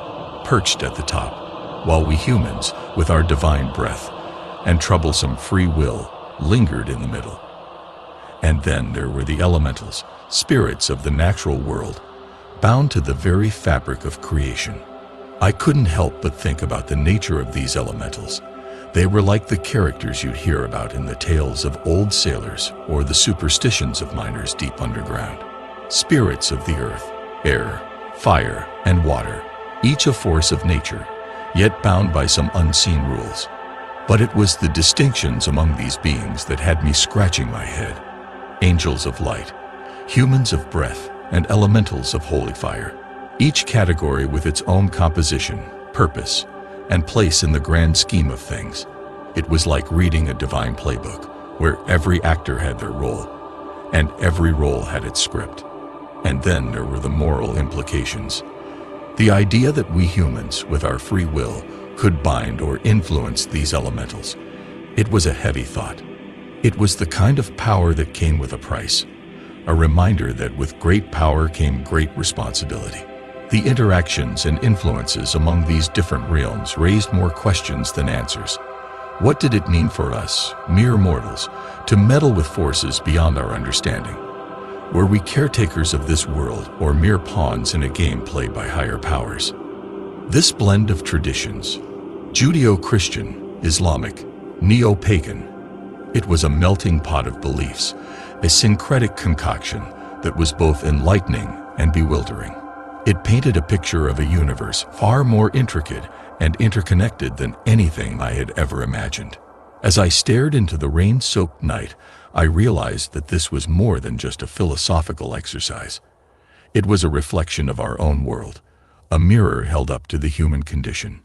perched at the top, while we humans, with our divine breath and troublesome free will, lingered in the middle. And then there were the elementals, spirits of the natural world, bound to the very fabric of creation. I couldn't help but think about the nature of these elementals. They were like the characters you'd hear about in the tales of old sailors or the superstitions of miners deep underground. Spirits of the earth, air, fire, and water, each a force of nature, yet bound by some unseen rules. But it was the distinctions among these beings that had me scratching my head. Angels of light, humans of breath, and elementals of holy fire, each category with its own composition, purpose, and place in the grand scheme of things. It was like reading a divine playbook, where every actor had their role, and every role had its script. And then there were the moral implications. The idea that we humans, with our free will, could bind or influence these elementals. It was a heavy thought. It was the kind of power that came with a price, a reminder that with great power came great responsibility. The interactions and influences among these different realms raised more questions than answers. What did it mean for us, mere mortals, to meddle with forces beyond our understanding? Were we caretakers of this world or mere pawns in a game played by higher powers? This blend of traditions, Judeo-Christian, Islamic, Neo-Pagan, it was a melting pot of beliefs, a syncretic concoction that was both enlightening and bewildering. It painted a picture of a universe far more intricate and interconnected than anything I had ever imagined. As I stared into the rain-soaked night, I realized that this was more than just a philosophical exercise. It was a reflection of our own world, a mirror held up to the human condition.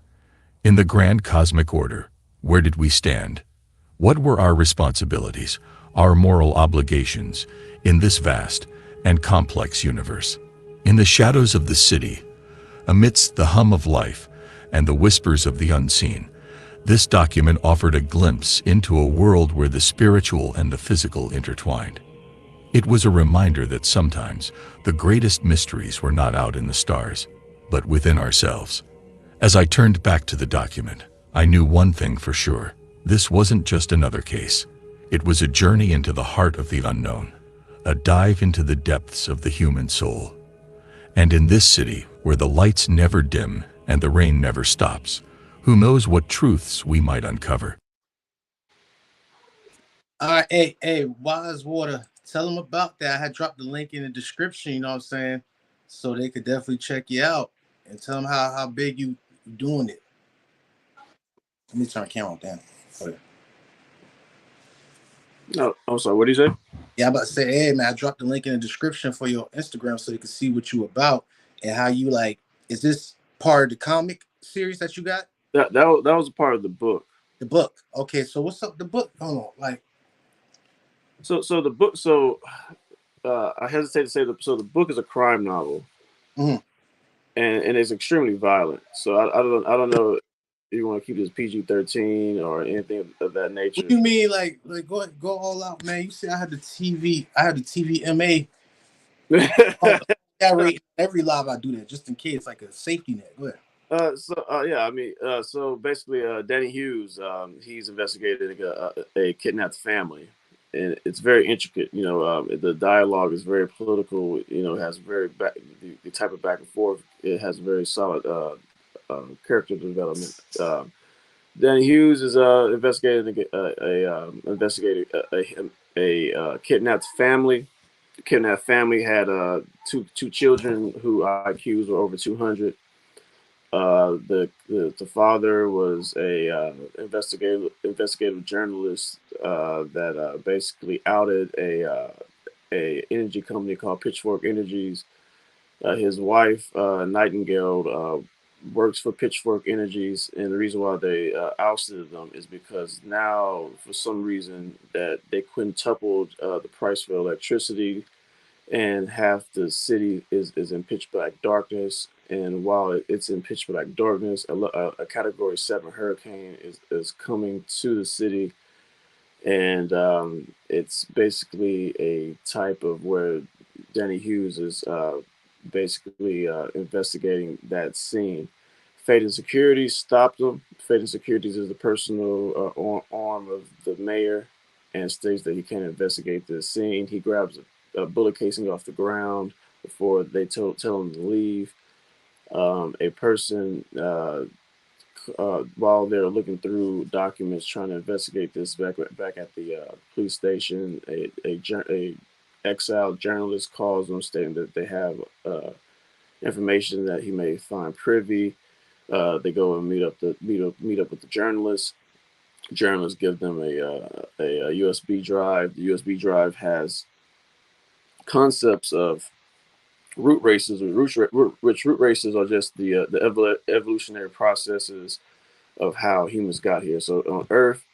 In the grand cosmic order, where did we stand? What were our responsibilities, our moral obligations, in this vast and complex universe? In the shadows of the city, amidst the hum of life and the whispers of the unseen, this document offered a glimpse into a world where the spiritual and the physical intertwined. It was a reminder that sometimes the greatest mysteries were not out in the stars, but within ourselves. As I turned back to the document, I knew one thing for sure. This wasn't just another case. It was a journey into the heart of the unknown, a dive into the depths of the human soul. And in this city, where the lights never dim and the rain never stops, who knows what truths we might uncover. All right, hey, WiseWater, tell them about that. I had dropped the link in the description, you know what I'm saying? So they could definitely check you out and tell them how big you doing it. Let me turn the camera down. Okay. No, I'm sorry. What did you say? Yeah, I'm about to say, hey man, I dropped the link in the description for your Instagram so you can see what you about and how you like. Is this part of the comic series that you got? That was a part of the book. The book. Okay, so what's up? The book? Hold on, like. So the book. So I hesitate to say the book is a crime novel, Mm-hmm. and it's extremely violent. So I don't know if you want to keep this PG-13 or anything of that nature. What do you mean, like go all out, man? You see, I had the TV MA. I rate every live I do that just in case, like a safety net. Go ahead. So basically, Danny Hughes, he's investigating a kidnapped family, and it's very intricate. The dialogue is very political. It has the type of back and forth. It has very solid character development. Danny Hughes is investigating a kidnapped family. The kidnapped family had two children who IQs were over 200. The father was a investigative journalist that basically outed a energy company called Pitchfork Energies. His wife Nightingale works for Pitchfork Energies, and the reason why they ousted them is because now, for some reason, that they quintupled the price for electricity, and half the city is in pitch black darkness. And while it's in pitch black darkness, a Category 7 hurricane is coming to the city, and it's basically a type of where Danny Hughes is basically investigating that scene. Fate and Securities stopped him. Fate and Securities is the personal arm of the mayor, and states that he can't investigate this scene. He grabs a bullet casing off the ground before they tell him to leave. A person, while they're looking through documents trying to investigate this back at the police station, a exiled journalist calls them stating that they have information that he may find privy. They go and meet up with the journalist. Journalists give them a USB drive. The USB drive has concepts of root races, which root races are just the evolutionary processes of how humans got here. So on Earth,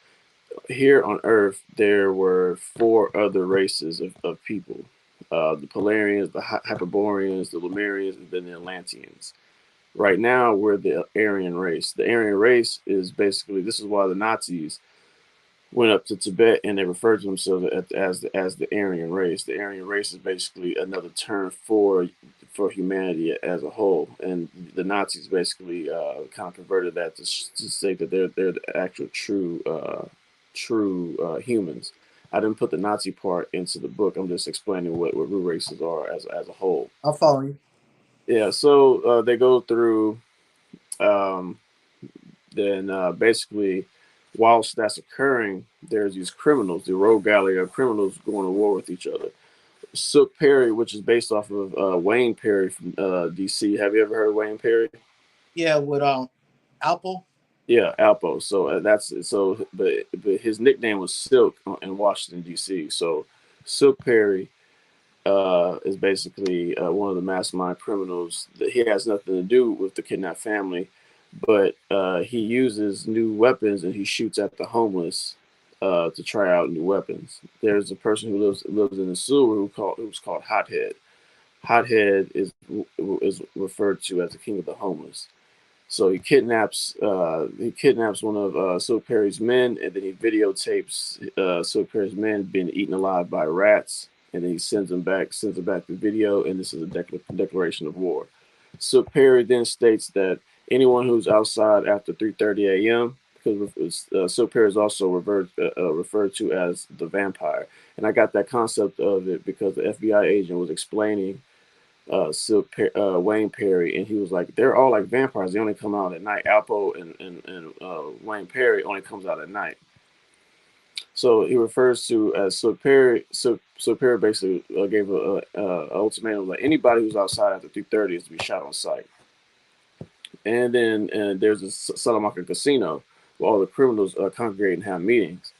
there were 4 other races of people: the Polarians, the Hyperboreans, the Lemurians, and then the Atlanteans. Right now, we're the Aryan race. The Aryan race is basically, this is why the Nazis went up to Tibet and they referred to themselves as the Aryan race. The Aryan race is basically another term for humanity as a whole, and the Nazis basically kind of converted that to say that they're the actual true humans. I didn't put the Nazi part into the book. I'm just explaining what root races are as a whole. I'll follow you. Yeah, so they go through. Then basically, whilst that's occurring, there's these criminals, the rogue gallery of criminals going to war with each other. Sook Perry, which is based off of Wayne Perry from DC. Have you ever heard of Wayne Perry? Yeah, with Alpo. Yeah, Alpo. So but his nickname was Silk in Washington D.C. So Sook Perry is basically one of the mastermind criminals. That he has nothing to do with the kidnapped family, but he uses new weapons and he shoots at the homeless to try out new weapons. There's a person who lives in the sewer who's called Hothead. Hothead is referred to as the king of the homeless. So he kidnaps one of Silk Perry's men, and then he videotapes Silk Perry's men being eaten alive by rats, and then he sends them back the video, and this is a declaration of war. Silk Perry then states that anyone who's outside after 3:30 a.m. because Silk Perry is also referred to as the vampire, and I got that concept of it because the FBI agent was explaining Wayne Perry, and he was like, they're all like vampires. They only come out at night. Alpo and Wayne Perry only comes out at night. So he refers to as Silk Perry. Silk Perry basically gave a ultimatum like anybody who's outside after 3:30 is to be shot on sight. And then there's a Salamanca casino where all the criminals congregate and have meetings.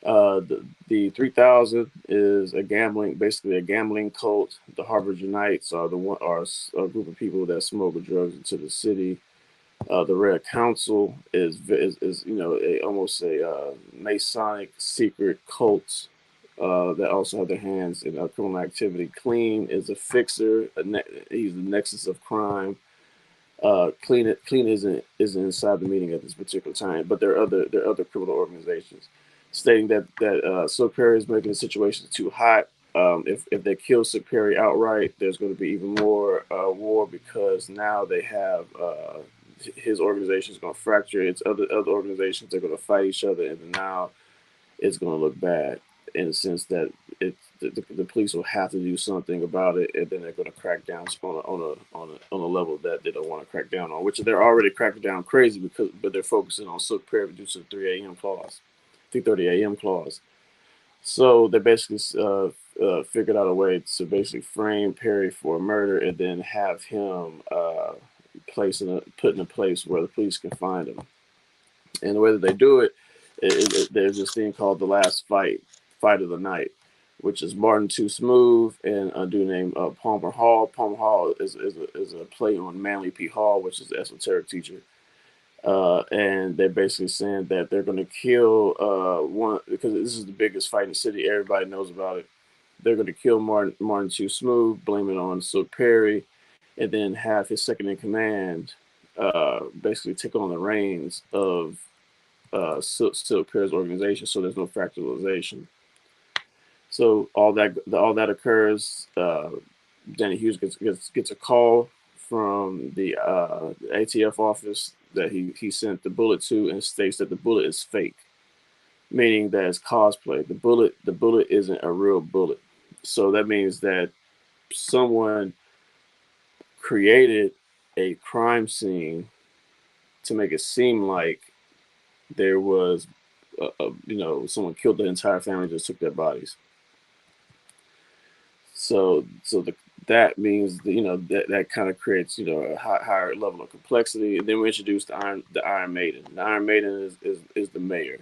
The 3000 is basically a gambling cult. The Harvard Unites are a group of people that smuggle drugs into the city. The Red Council is almost a Masonic secret cult that also have their hands in criminal activity. Clean is a fixer. He's the nexus of crime. Clean isn't inside the meeting at this particular time, but there are other criminal organizations stating that Silk Perry is making the situation too hot. If they kill Silk Perry outright, there's going to be even more war because now they have his organization is going to fracture. It's other organizations. They're going to fight each other, and now it's going to look bad in the sense that the police will have to do something about it, and then they're going to crack down on a level that they don't want to crack down on, which they're already cracking down crazy but they're focusing on Silk Perry due to the 3:30 a.m. clause. So they basically figured out a way to basically frame Perry for murder and then have him put in a place where the police can find him. And the way that they do it, there's this thing called the last fight of the night, which is Martin Too Smooth and a dude named Palmer Hall. Palmer Hall is a play on Manly P. Hall, which is the esoteric teacher. And they're basically saying that they're going to kill one because this is the biggest fight in the city. Everybody knows about it. They're going to kill Martin Too Smooth, blame it on Silk Perry, and then have his second in command basically take on the reins of Silk Perry's organization. So there's no fractalization. So all that occurs. Danny Hughes gets a call from the ATF office that he sent the bullet to, and states that the bullet is fake, meaning that it's cosplay. The bullet isn't a real bullet. So that means that someone created a crime scene to make it seem like there was, someone killed the entire family, just took their bodies. So that means that kind of creates a higher level of complexity. And then we introduced the Iron Maiden. The Iron Maiden is the mayor.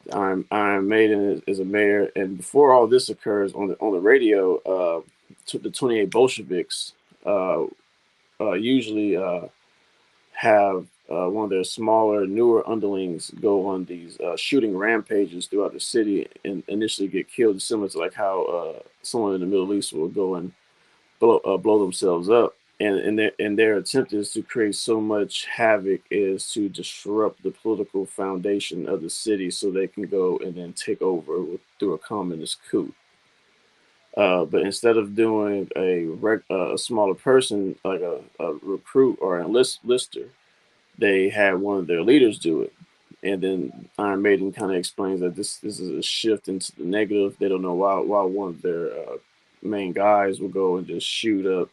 The Iron Maiden is a mayor. And before all this occurs on the radio, the 28 Bolsheviks usually have one of their smaller, newer underlings go on these shooting rampages throughout the city and initially get killed, similar to like how someone in the Middle East will go and blow themselves up. And their attempt is to create so much havoc is to disrupt the political foundation of the city so they can go and then take over through a communist coup. But instead of doing a smaller person like a recruit or an enlister, they had one of their leaders do it. And then Iron Maiden kind of explains that this is a shift into the negative. They don't know why one of their main guys will go and just shoot up,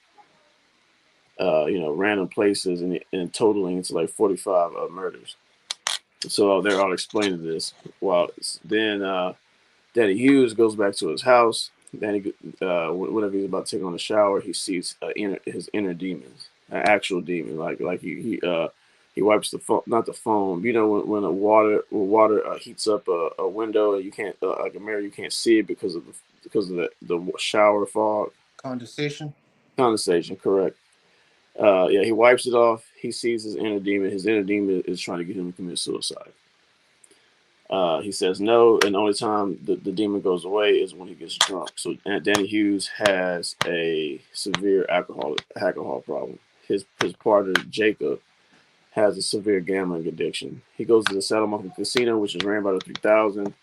random places and totaling into like 45 murders. So they're all explaining this. While then Danny Hughes goes back to his house. Then whenever he's about to take on a shower, he sees his inner demons, an actual demon. Like he wipes the phone, not the foam. When water heats up a window, you can't like a mirror, you can't see it because of the shower fog. Condensation, correct. He wipes it off. He sees his inner demon. His inner demon is trying to get him to commit suicide. He says no, and the only time the demon goes away is when he gets drunk. So Danny Hughes has a severe alcohol problem. His partner Jacob has a severe gambling addiction. He goes to the Salamanca Casino, which is ran by the 3000.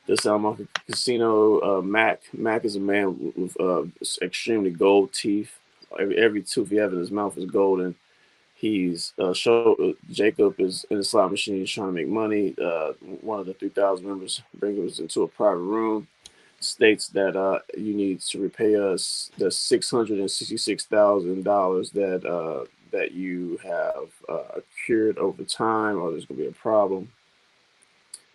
The Salamanca Casino, Mac is a man with extremely gold teeth. Every tooth he has in his mouth is golden. He's Jacob is in the slot machine. He's trying to make money. One of the 3000 members brings him into a private room, states that you need to repay us the $666,000 that you have accrued over time, or there's gonna be a problem.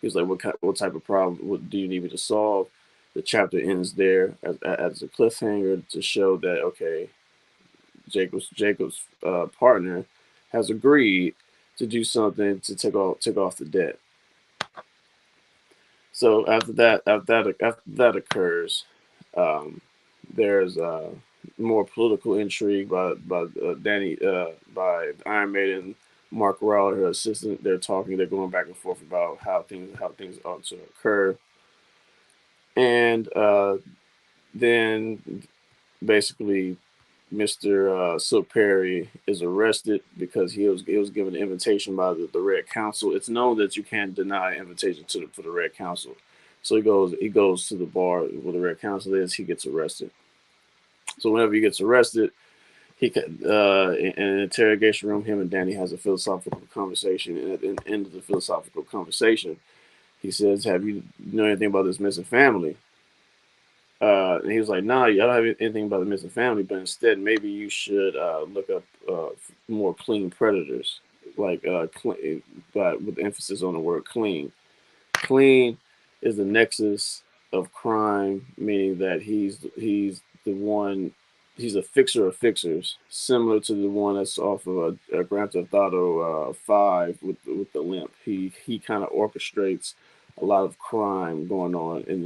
He's like, what type of problem? What do you need me to solve? The chapter ends there as a cliffhanger to show that okay, Jacob's partner has agreed to do something to take off the debt. So after that occurs, there's more political intrigue by Danny by Iron Maiden, Mark Rowley, her assistant. They're talking. They're going back and forth about how things ought to occur, and then basically Mr. Silk Perry is arrested because he was given an invitation by the Red Council. It's known that you can't deny an invitation for the Red Council. So he goes to the bar where the Red Council is. He gets arrested. So whenever he gets arrested, he in an interrogation room, him and Danny has a philosophical conversation. And at the end of the philosophical conversation, he says, "Have you know anything about this missing family?" And he was like, "Nah, I don't have anything about the missing family, but instead, maybe you should look up more clean predators, like but with emphasis on the word clean. Clean is the nexus of crime, meaning that he's the one, he's a fixer of fixers, similar to the one that's off of a Grand Theft Auto 5 with the limp. He kind of orchestrates a lot of crime going on in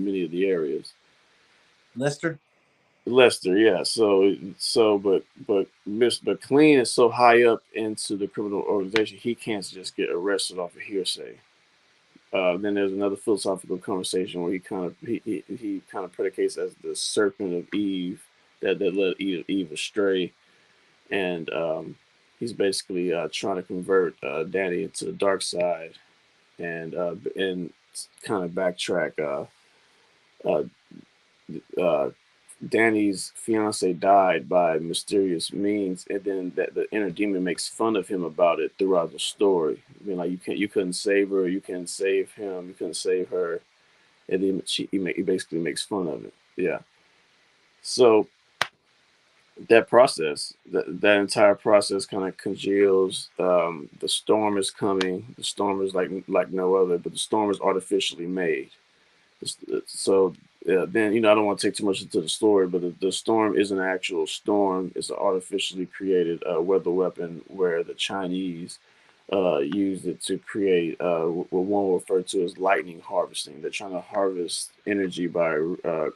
many of the areas. Lester? Lester, yeah. But Clean is so high up into the criminal organization, he can't just get arrested off of hearsay. Then there's another philosophical conversation where he kind of predicates as the serpent of Eve that led Eve astray, and he's basically trying to convert Danny into the dark side, and kind of backtrack. Uh, uh, Danny's fiance died by mysterious means, and then that the inner demon makes fun of him about it throughout the story. I mean, like you couldn't save her, you couldn't save him, you couldn't save her, and then he basically makes fun of it. Yeah. So that entire process kind of congeals. The storm is coming. The storm is like no other, but the storm is artificially made. So then, I don't want to take too much into the story, but the storm is an actual storm. It's an artificially created weather weapon where the Chinese used it to create what one will refer to as lightning harvesting. They're trying to harvest energy by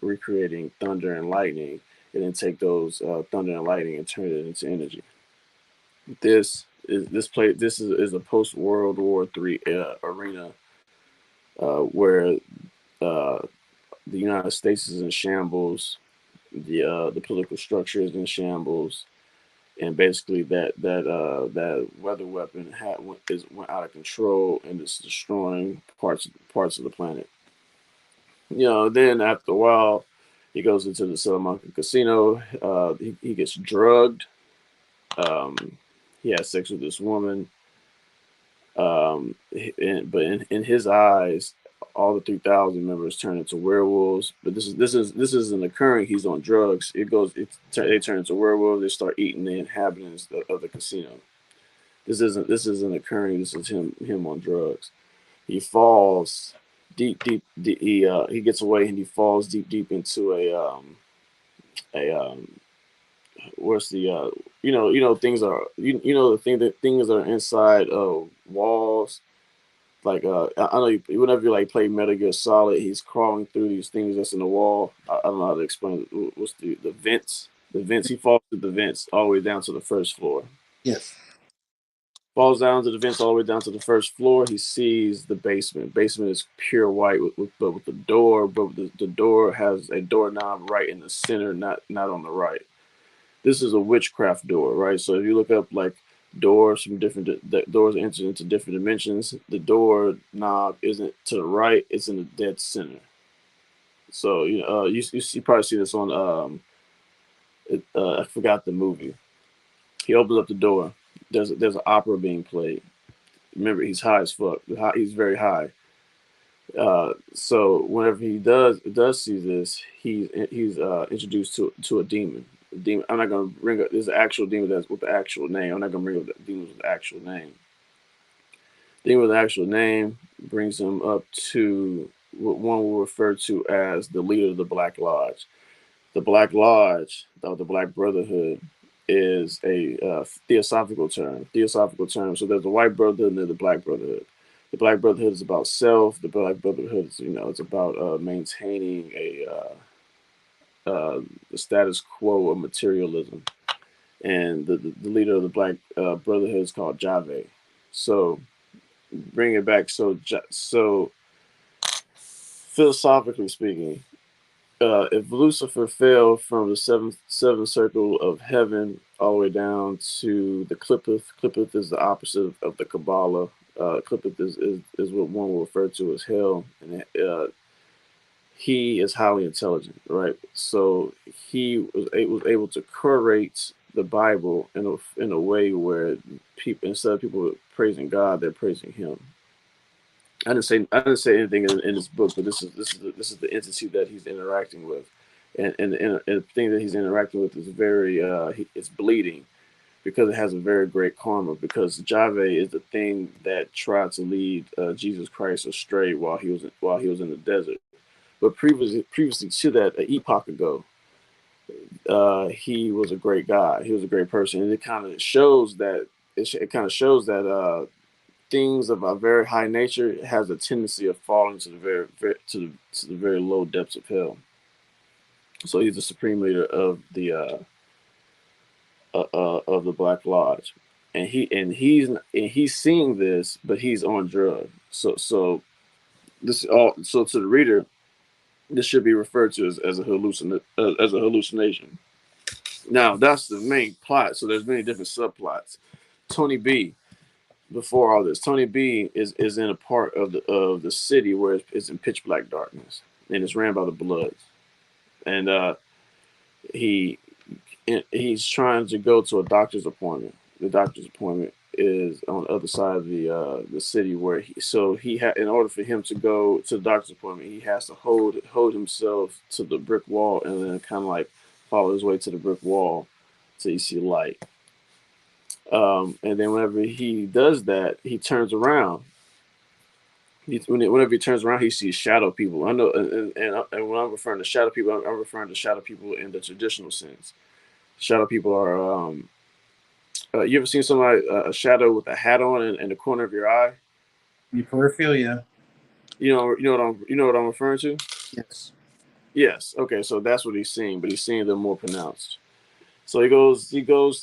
recreating thunder and lightning, and then take those thunder and lightning and turn it into energy. This is a post World War III arena where uh, the United States is in shambles, the political structure is in shambles, and basically that weather weapon went out of control and is destroying parts of the planet. Then after a while, he goes into the Salamanca casino. He gets drugged. He has sex with this woman. But in his eyes, all the 3000 members turn into werewolves. But this isn't occurring. He's on drugs. They turn into werewolves. They start eating the inhabitants of the casino. This isn't occurring. This is him on drugs. He falls deep. He gets away and he falls deep into a what's the things are the thing that things are inside walls. Like I know whenever you like play Metal Gear Solid, he's crawling through these things that's in the wall. I don't know how to explain it. What's the vents? The vents. He falls through the vents all the way down to the first floor. Yes. Falls down to the vents all the way down to the first floor. He sees the basement. Basement is pure white, with the door, but the door has a doorknob right in the center, not on the right. This is a witchcraft door, right? So if you look up like doors from doors enter into different dimensions, the door knob isn't to the right; it's in the dead center. So you probably see this on I forgot the movie. He opens up the door. There's an opera being played. Remember, he's high as fuck. He's very high. So whenever he does see this, he's introduced to a demon. Demon. I'm not gonna bring up. There's an actual demon that's with the actual name. I'm not gonna bring up the demon with the actual name. Demon with the actual name brings him up to what one will refer to as the leader of the Black Lodge. The Black Lodge, or the Black Brotherhood, is a theosophical term. So there's the White Brotherhood and there's the Black Brotherhood. The Black Brotherhood is about self. The Black Brotherhood is, it's about maintaining the status quo of materialism. And the leader of the Black Brotherhood is called Jave. So bring it back. So philosophically speaking, if Lucifer fell from the seventh circle of heaven all the way down to the Clippeth is the opposite of the Kabbalah. Clippeth is what one will refer to as hell, and he is highly intelligent, right? So he was able to curate the Bible in a way where people, instead of people praising God, they're praising him. I didn't say anything in this book, but this is the entity that he's interacting with, and the thing that he's interacting with is very it's bleeding, because it has a very great karma, because Jave is the thing that tried to lead Jesus Christ astray while he was in the desert. But previously to that, an epoch ago, he was a great guy. He was a great person, and it kind of shows that things of a very high nature has a tendency of falling to the very low depths of hell. So he's the supreme leader of the Black Lodge, and he's seeing this, but he's on drugs. So this all so to the reader, this should be referred to as a hallucination. Now that's the main plot. So there's many different subplots. Tony B. Before all this, Tony B is in a part of the city where it's in pitch black darkness, and it's ran by the Bloods, and he's trying to go to a doctor's appointment. The doctor's appointment is on the other side of the city, where in order for him to go to the doctor's appointment, he has to hold himself to the brick wall and then kind of like follow his way to the brick wall till you see light. And then whenever he does that, he turns around. Whenever he turns around, he sees shadow people. I know, and when I'm referring to shadow people, I'm referring to shadow people in the traditional sense. Shadow people are. You ever seen somebody a shadow with a hat on in the corner of your eye? Your peripheral, yeah. You know what I'm referring to? Yes. Yes. Okay, so that's what he's seeing, but he's seeing them more pronounced. So he goes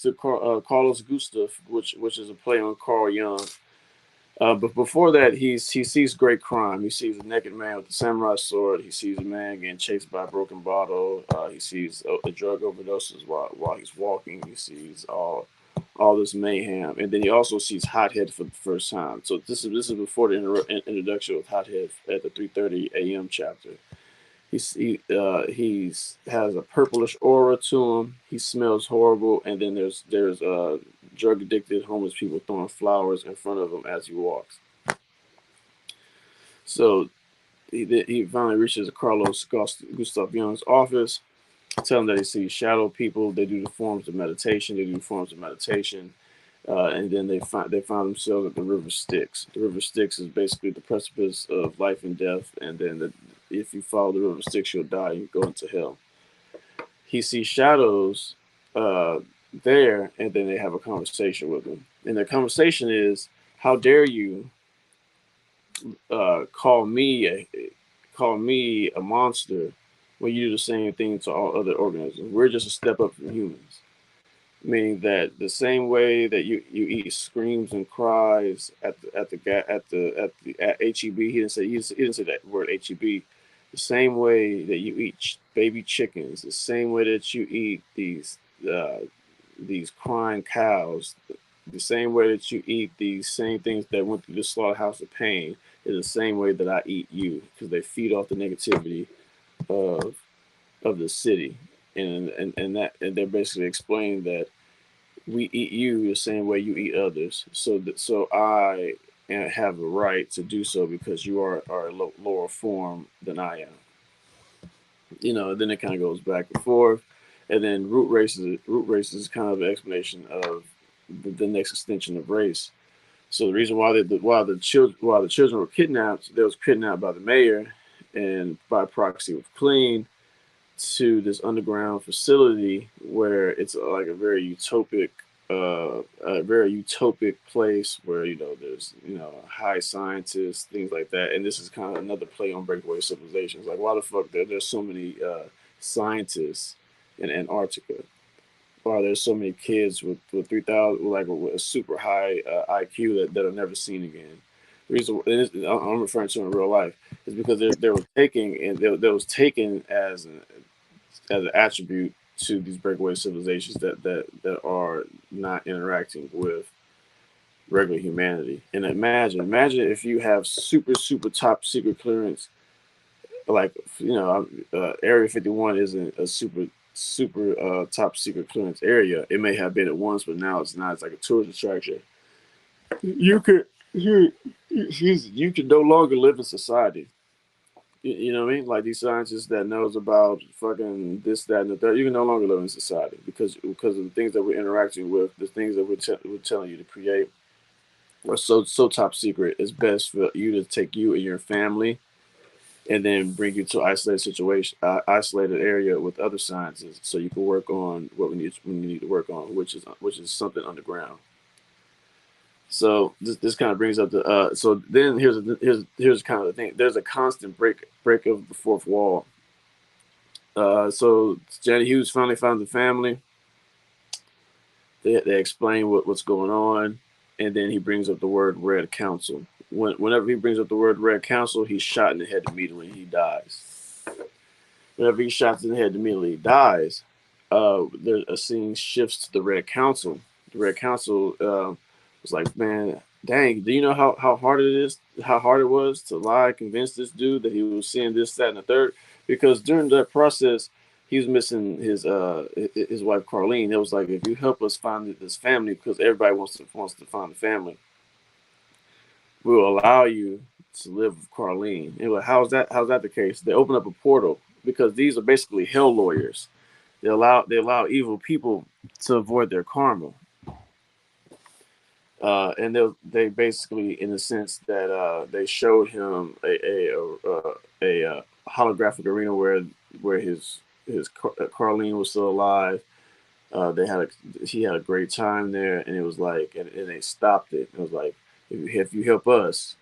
to Carlos Gustav, which is a play on Carl Jung. But before that, he sees great crime. He sees a naked man with a samurai sword. He sees a man getting chased by a broken bottle. He sees a drug overdoses while he's walking. He sees all this mayhem, and then he also sees Hothead for the first time. So this is before the introduction of Hothead at the 3:30 a.m. chapter. He has a purplish aura to him. He smells horrible, and then there's drug addicted homeless people throwing flowers in front of him as he walks. So he finally reaches Carlos Gustav Jung's office, tell him that he sees shadow people. They do the forms of meditation. And then they find themselves at the River Styx. The River Styx is basically the precipice of life and death. And then if you follow the River Styx, you'll die and go into hell. He sees shadows there, and then they have a conversation with him. And the conversation is, "How dare you call me a monster when you do the same thing to all other organisms? We're just a step up from humans." meaning that the same way that you eat screams and cries at HEB. He didn't say that word HEB. The same way that you eat baby chickens, the same way that you eat these crying cows, the same way that you eat these same things that went through the slaughterhouse of pain is the same way that I eat you, because they feed off the negativity of the city, and they're basically explaining that we eat you the same way you eat others. So I have a right to do so because you are a lower form than I am. Then it kind of goes back and forth, and then root race is kind of an explanation of the next extension of race. So the reason why the children were kidnapped, they was kidnapped by the mayor, and by proxy with Clean, to this underground facility where it's like a very utopic place where there's high scientists, things like that. And this is kind of another play on breakaway civilizations. Like, why the fuck there's so many scientists in Antarctica? Why there's so many kids with 3,000, like with a super high IQ that are never seen again? The reason I'm referring to in real life is because they were taking, and they was taken as an attribute to these breakaway civilizations that are not interacting with regular humanity. And imagine if you have super top secret clearance, like Area 51 isn't a super top secret clearance area. It may have been at once, but now it's not. It's like a tourist attraction. You could no longer live in society. You know what I mean? Like these scientists that knows about fucking this, that, and the third, you can no longer live in society because of the things that we're interacting with, the things that we're telling you to create are so top secret. It's best for you to take you and your family, and then bring you to isolated area with other scientists, so you can work on what we need to work on, which is something underground. So this kind of brings up the so then here's kind of the thing. There's a constant break of the fourth wall. So Johnny Hughes finally found the family. They explain what's going on, and then he brings up the word Red Council. Whenever he brings up the word Red Council, he's shot in the head immediately. He dies. Whenever he's shot in the head immediately, he dies. There's a scene shifts to the Red Council. The Red Council was like, man, dang, do you know how hard it is? How hard it was to lie, convince this dude that he was seeing this, that, and the third? Because during that process, he was missing his wife Carlene. It was like, if you help us find this family, because everybody wants to find the family, we'll allow you to live with Carlene. And like, how's that the case? They open up a portal because these are basically hell lawyers. They allow evil people to avoid their karma. And they basically, in the sense that they showed him a holographic arena where his Carlene was still alive. He had a great time there, and it was like, and they stopped it. It was like, if you help us,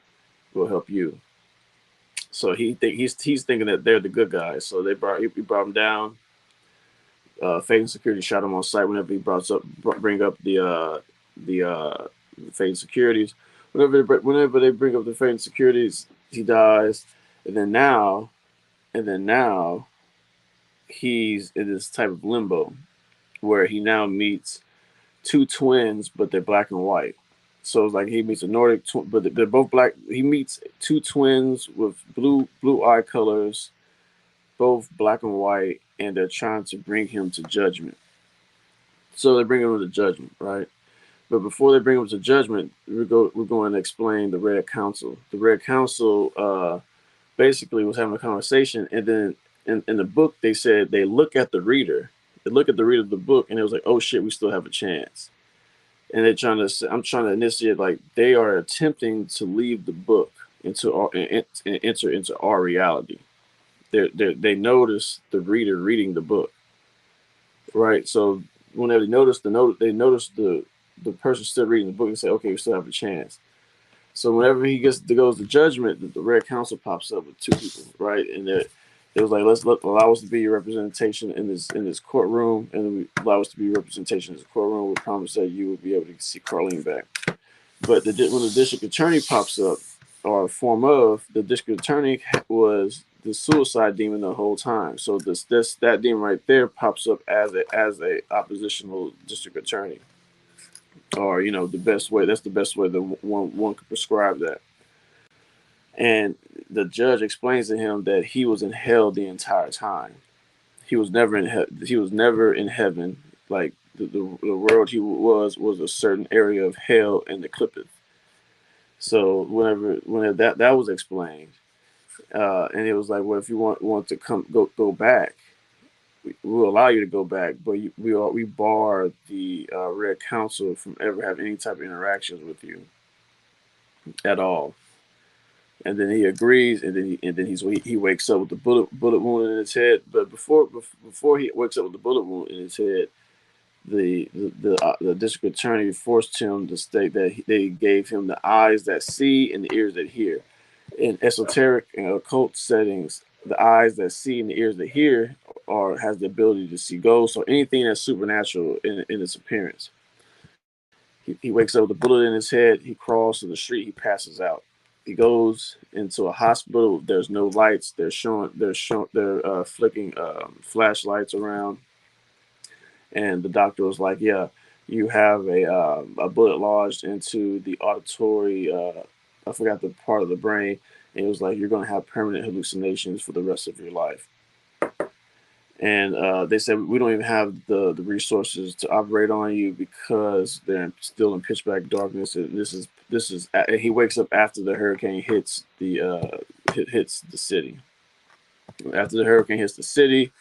we'll help you. So he's thinking that they're the good guys. So he brought him down. Fading Security shot him on sight whenever he bring up the Fading Securities. Whenever they bring up the Fading Securities, he dies, and then now he's in this type of limbo where he now meets two twins, but they're black and white. So it's like he meets a Nordic, but they're both black. He meets two twins with blue eye colors, both black and white, and they're trying to bring him to judgment. So they bring him to judgment, right? But before they bring him to judgment, we're going to explain the Red Council. The Red Council basically was having a conversation, and then in the book they said they look at the reader. They look at the reader of the book, and it was like, oh shit, we still have a chance. And I'm trying to initiate, like, they are attempting to leave the book and enter into our reality. They notice the reader reading the book, right? So whenever they notice the person still reading the book, and say, okay, we still have a chance. So whenever he goes to judgment, the Red Council pops up with two people, right? And it was like, allow us to be your representation in this courtroom, and then we allow us to be your representation in this courtroom. We promise that you will be able to see Carlene back. But when the district attorney pops up, or form of the district attorney was the suicide demon the whole time. So that demon right there pops up as a oppositional district attorney, or the best way. That's the best way that one could prescribe that. And the judge explains to him that he was in hell the entire time. He was never he was never in heaven. Like the world he was a certain area of hell in the Clippeth. So whenever that was explained, and it was like, well, if you want to go back, we'll allow you to go back, but we bar the Red Council from ever having any type of interactions with you at all. And then he agrees, and then he wakes up with the bullet wound in his head. But before he wakes up with the bullet wound in his head, the district attorney forced him to state that they gave him the eyes that see and the ears that hear. In esoteric and occult settings, the eyes that see and the ears that hear has the ability to see ghosts or anything that's supernatural in its appearance. He wakes up with a bullet in his head. He crawls to the street. He passes out. He goes into a hospital. There's no lights. They're flicking flashlights around, and the doctor was like, "Yeah, you have a bullet lodged into the auditory. I forgot the part of the brain." And it was like, "You're going to have permanent hallucinations for the rest of your life." And they said, "We don't even have the resources to operate on you because they're still in pitch black darkness." And this is. And he wakes up after the hurricane hits the city. After the hurricane hits the city,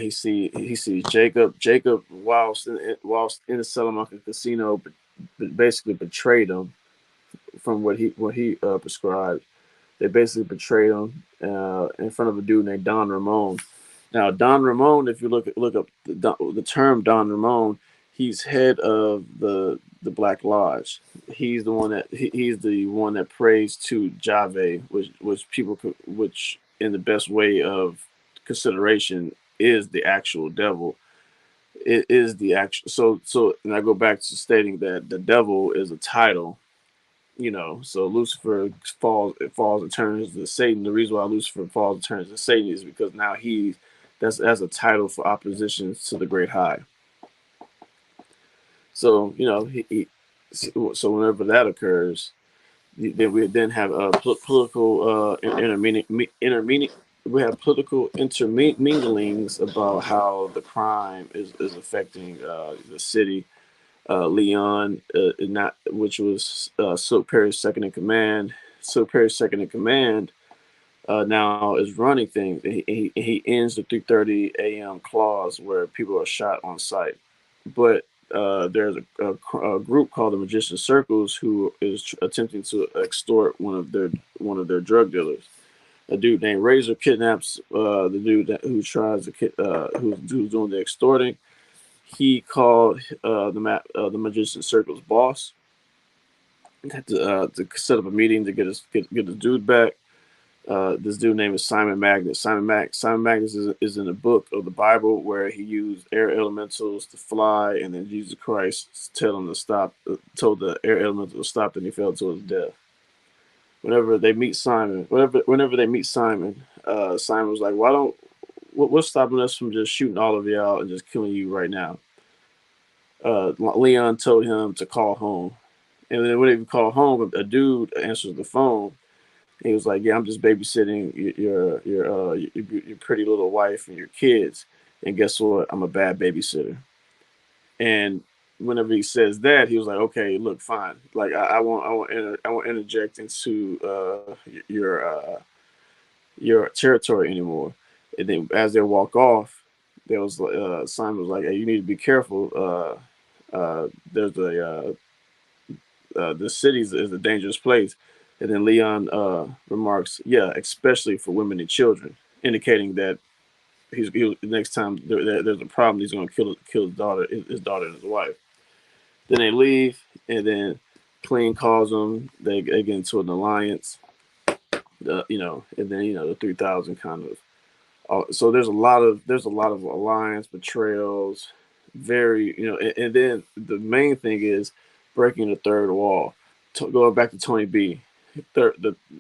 he sees Jacob. Jacob, whilst in the Salamanca casino, but basically betrayed him from what he prescribed. They basically betrayed him in front of a dude named Don Ramon. Now, Don Ramon, if you look up the term Don Ramon, he's head of the Black Lodge. He's the one that prays to Jave, which in the best way of consideration is the actual devil. It is the actual. So, and I go back to stating that the devil is a title. So Lucifer falls and turns to Satan. The reason why Lucifer falls and turns to Satan is because now that's as a title for opposition to the Great High. So so whenever that occurs, then we have political intermeeting. We have political interminglings about how the crime is affecting the city. Leon, which was Silk Perry's second in command. Silk Perry's second in command now is running things. He ends the 3:30 a.m. clause where people are shot on site. But there's a group called the Magician Circles who is attempting to extort one of their drug dealers. A dude named Razor kidnaps the dude who's doing the extorting. He called the Magician Circle's boss to set up a meeting to get the dude back. This dude named is Simon Magnus. Simon Magnus is in the book of the Bible where he used air elementals to fly, and then Jesus Christ told the air elemental to stop, and he fell to his death. Whenever they meet Simon, Simon was like, what's stopping us from just shooting all of you out and just killing you right now? Leon told him to call home. And then when he called home, a dude answers the phone. He was like, "Yeah, I'm just babysitting your pretty little wife and your kids. And guess what? I'm a bad babysitter." And whenever he says that, he was like, "Okay, look, fine. Like I won't interject into your territory anymore." And then as they walk off, there was Simon was like, "Hey, you need to be careful. There's the city is a dangerous place." And then Leon remarks, "Yeah, especially for women and children," indicating that next time there's a problem, he's going to kill his daughter and his wife. Then they leave, and then Clean calls them. They get into an alliance. and then the 3000 kind of. So there's a lot of alliance betrayals, very and then the main thing is breaking the third wall. Going back to Tony B,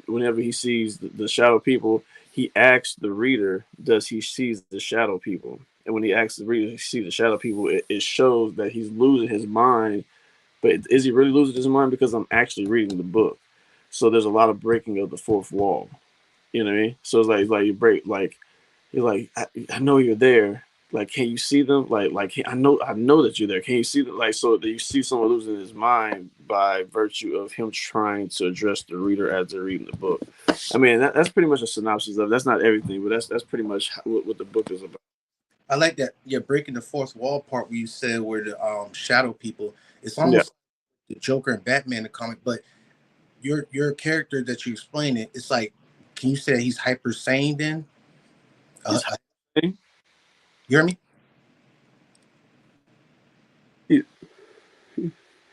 whenever he sees the shadow people, he asks the reader, does he sees the shadow people? And when he asks the reader, he sees the shadow people, it shows that he's losing his mind. But is he really losing his mind? Because I'm actually reading the book. So there's a lot of breaking of the fourth wall. You know what I mean? So it's like you break, like you're like, I know you're there. Like, can you see them? Like I know that you're there. Can you see them? Like, so that you see someone losing his mind by virtue of him trying to address the reader as they're reading the book. I mean, that's pretty much a synopsis of. That's not everything, but that's pretty much what the book is about. I like that. Yeah, breaking the fourth wall part where you said where the shadow people. It's Yeah, almost like the Joker and Batman the comic, but your character that you explain it, it's like, can you say he's hyper sane then? he's hy- You hear me? he,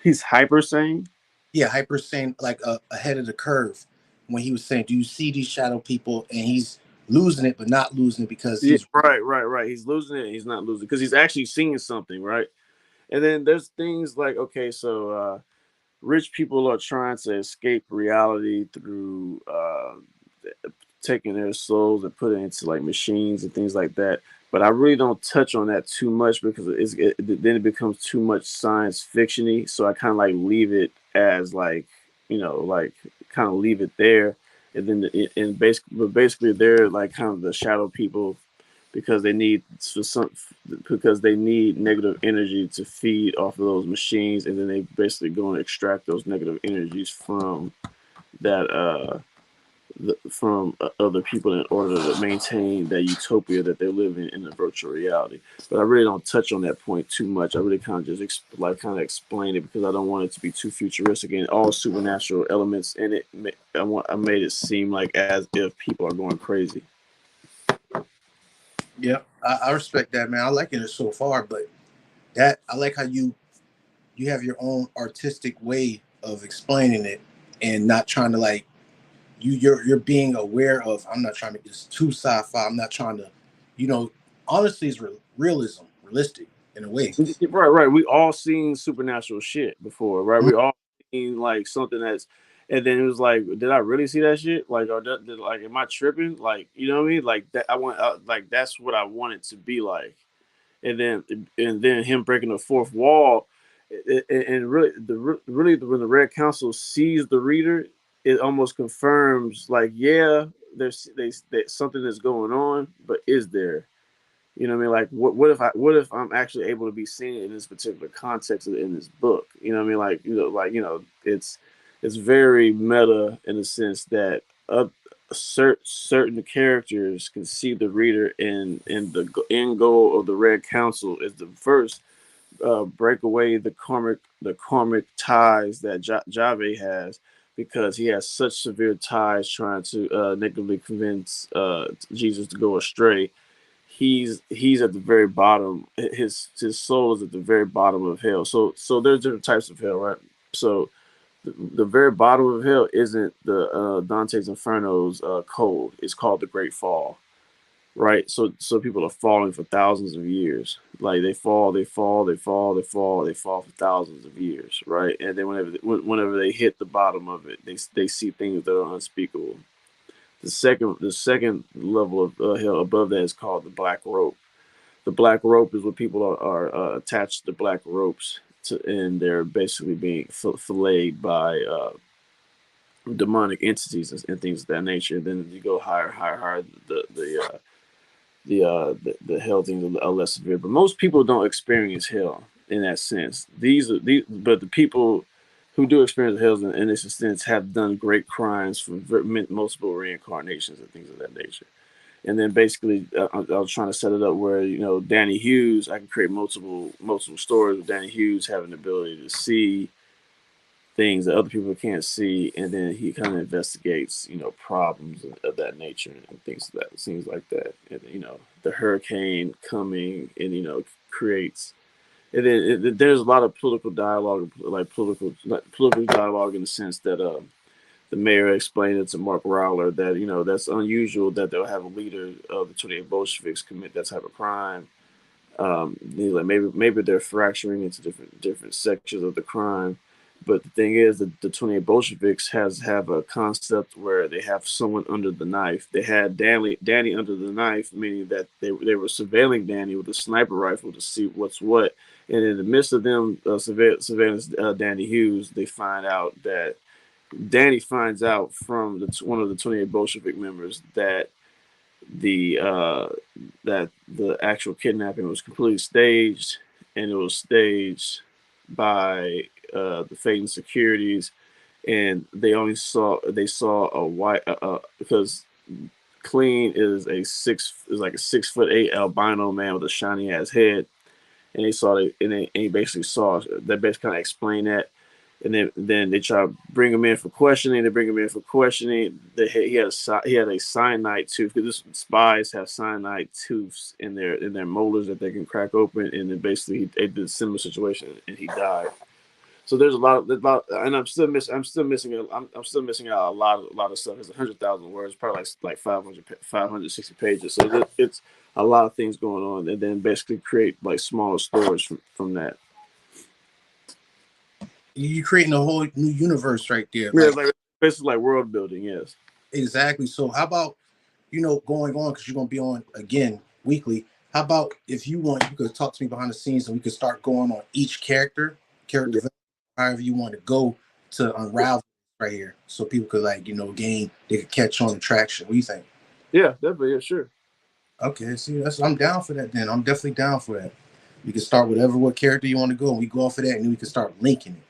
he's hyper sane. Yeah, hyper sane, like ahead of the curve. When he was saying, "Do you see these shadow people?" and he's losing it, but not losing it because Yeah, he's right. He's losing it. He's not losing because he's actually seeing something, right? And then there's things like, okay, so rich people are trying to escape reality through taking their souls and putting it into like machines and things like that. But I really don't touch on that too much because then it becomes too much science fictiony. So I kind of like leave it as like like kind of leave it there, and then basically they're like kind of the shadow people because they need negative energy to feed off of those machines, and then they basically go and extract those negative energies from that from other people in order to maintain that utopia that they're living in the virtual reality. But I really don't touch on that point too much. I really kind of just kind of explain it because I don't want it to be too futuristic and all supernatural elements in it. I made it seem like as if people are going crazy. yeah. I respect that, man. I like it so far, but that I like how you have your own artistic way of explaining it and not trying to like you're being aware of. I'm not trying to get too sci-fi. I'm not trying to, honestly, it's realistic in a way. Right. We all seen supernatural shit before, right? We all seen like something that's, and then it was like, did I really see that shit? Like, or like, am I tripping? Like, you know what I mean? Like that, like that's what I want it to be like. And then him breaking the fourth wall, and really when the Red Council sees the reader, it almost confirms like, yeah, they something is going on, but is there? You know what I mean? Like, what if I'm actually able to be seen in this particular context in this book? You know what I mean? It's very meta in the sense that certain characters can see the reader, and the end goal of the Red Council is to first break away the karmic ties that Jave has, because he has such severe ties trying to negatively convince Jesus to go astray. He's at the very bottom. His soul is at the very bottom of hell. So there's different types of hell, right? So the very bottom of hell isn't the Dante's Inferno's cold. It's called the Great Fall, right? So people are falling for thousands of years. Like they fall for thousands of years, right? And then whenever they hit the bottom of it, they see things that are unspeakable. The second level of hell above that is called the black rope. The black rope is what people are attached to black ropes and they're basically being filleted by demonic entities and things of that nature. Then you go higher. The hell things are less severe, but most people don't experience hell in that sense. But the people who do experience hell in this sense have done great crimes for multiple reincarnations and things of that nature. And then basically, I was trying to set it up where Danny Hughes, I can create multiple stories with Danny Hughes having the ability to see things that other people can't see, and then he kind of investigates problems of that nature and things like that. And the hurricane coming and creates. And then there's a lot of political dialogue, like political dialogue in the sense that the mayor explained it to Mark Rowler that that's unusual that they'll have a leader of the 28 Bolsheviks commit that type of crime. Like maybe they're fracturing into different sections of the crime. But the thing is that the 28 Bolsheviks have a concept where they have someone under the knife. They had Danny under the knife, meaning that they were surveilling Danny with a sniper rifle to see what's what. And in the midst of them surveillance Danny Hughes, they find out that Danny finds out from one of the 28 Bolshevik members that the actual kidnapping was completely staged, and it was staged by the Phaeton securities, and they saw a white because Clean is like a 6'8" albino man with a shiny ass head, and he basically saw they basically kind of explained that. And then they try to bring him in for questioning. He had a cyanide tooth, because spies have cyanide tooths in their molars that they can crack open. And then basically they did a similar situation, and he died. So there's a lot, and I'm still missing out a lot of stuff. It's 100,000 words, probably like 560 pages. So it's a lot of things going on, and then basically create like smaller stories from that. You're creating a whole new universe right there. Yeah, like basically like world building. Yes, exactly. So how about going on, because you're gonna be on again weekly. How about if you want, you could talk to me behind the scenes, and we could start going on each character, however you want to go to unravel right here, so people could they could catch on the traction. What do you think? Yeah, definitely. Yeah, sure. Okay, see, I'm down for that. Then I'm definitely down for that. We can start what character you want to go, and we go off of that, and then we can start linking it.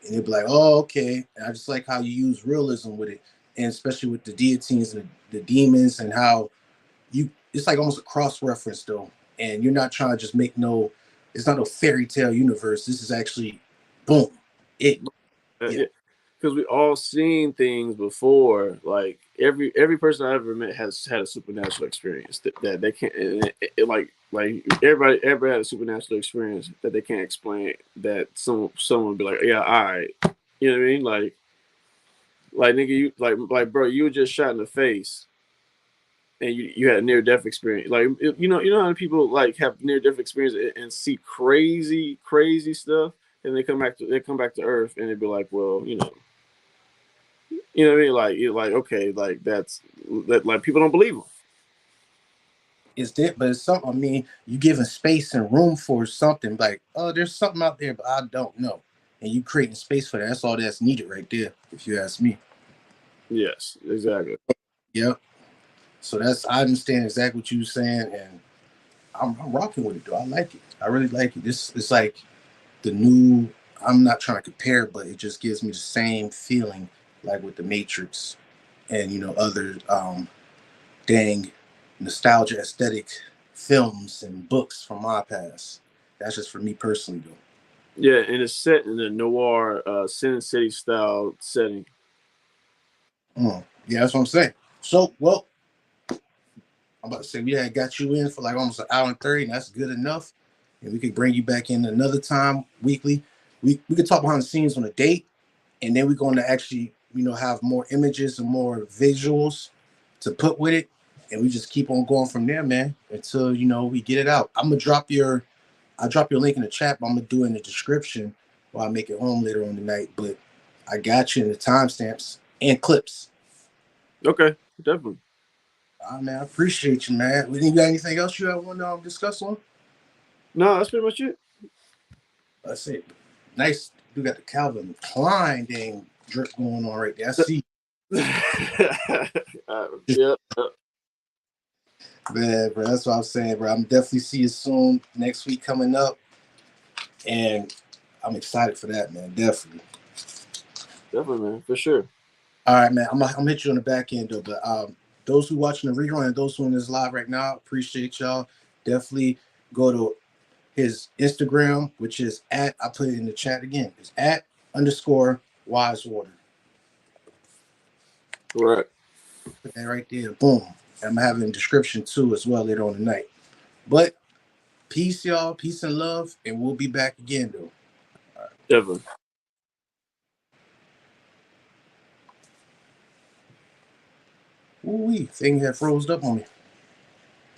And they'll be like, oh, okay. And I just like how you use realism with it, and especially with the deities and the demons, and how it's like almost a cross reference though. And you're not trying to just it's not no fairy tale universe. This is actually, boom, because we all seen things before. Like every person I ever met has had a supernatural experience that they can't. Like everybody had a supernatural experience that they can't explain. That someone would be like, yeah, all right, you know what I mean? Like nigga, you like bro, you were just shot in the face, and you had a near death experience. Like you know how many people like have near death experience and see crazy stuff, and they come back to Earth, and they'd be like, well, you know what I mean? Like you're like, okay, like that like people don't believe them. It's that, but it's something. I mean, you giving space and room for something. Like, oh, there's something out there, but I don't know. And you creating space for that. That's all that's needed right there, if you ask me. Yes, exactly. Yep. So I understand exactly what you were saying, and I'm rocking with it though. I like it. I really like it. It's like the new. I'm not trying to compare, but it just gives me the same feeling like with the Matrix, and other dang nostalgia aesthetic films and books from my past. That's just for me personally though. Yeah, and it's set in a noir Sin City style setting. Yeah, that's what I'm saying. So, well, I'm about to say we had got you in for like almost an hour and 30, and that's good enough. And we could bring you back in another time weekly. We could talk behind the scenes on a date, and then we're going to actually have more images and more visuals to put with it, and we just keep on going from there, man, until we get it out. I'll drop your link in the chat, but I'm gonna do it in the description while I make it home later on tonight. But I got you in the timestamps and clips. Okay, definitely. Man, I appreciate you, man. You got anything else you want to discuss on? No, that's pretty much it. That's it. Nice. We got the Calvin Klein dang drip going on right there. I see. Yep. Man, bro, that's what I'm saying, bro. I'm definitely see you soon next week coming up, and I'm excited for that, man. Definitely, man, for sure. All right, man. I'm gonna hit you on the back end though, but those who watching the rerun and those who in this live right now, appreciate y'all. Definitely go to his Instagram, which is I put it in the chat again. It's @_WiseWater. Right. Put that right there. Boom. I'm having a description too as well later on tonight. But peace, y'all. Peace and love. And we'll be back again, though. Definitely. Ooh, thing had froze up on me.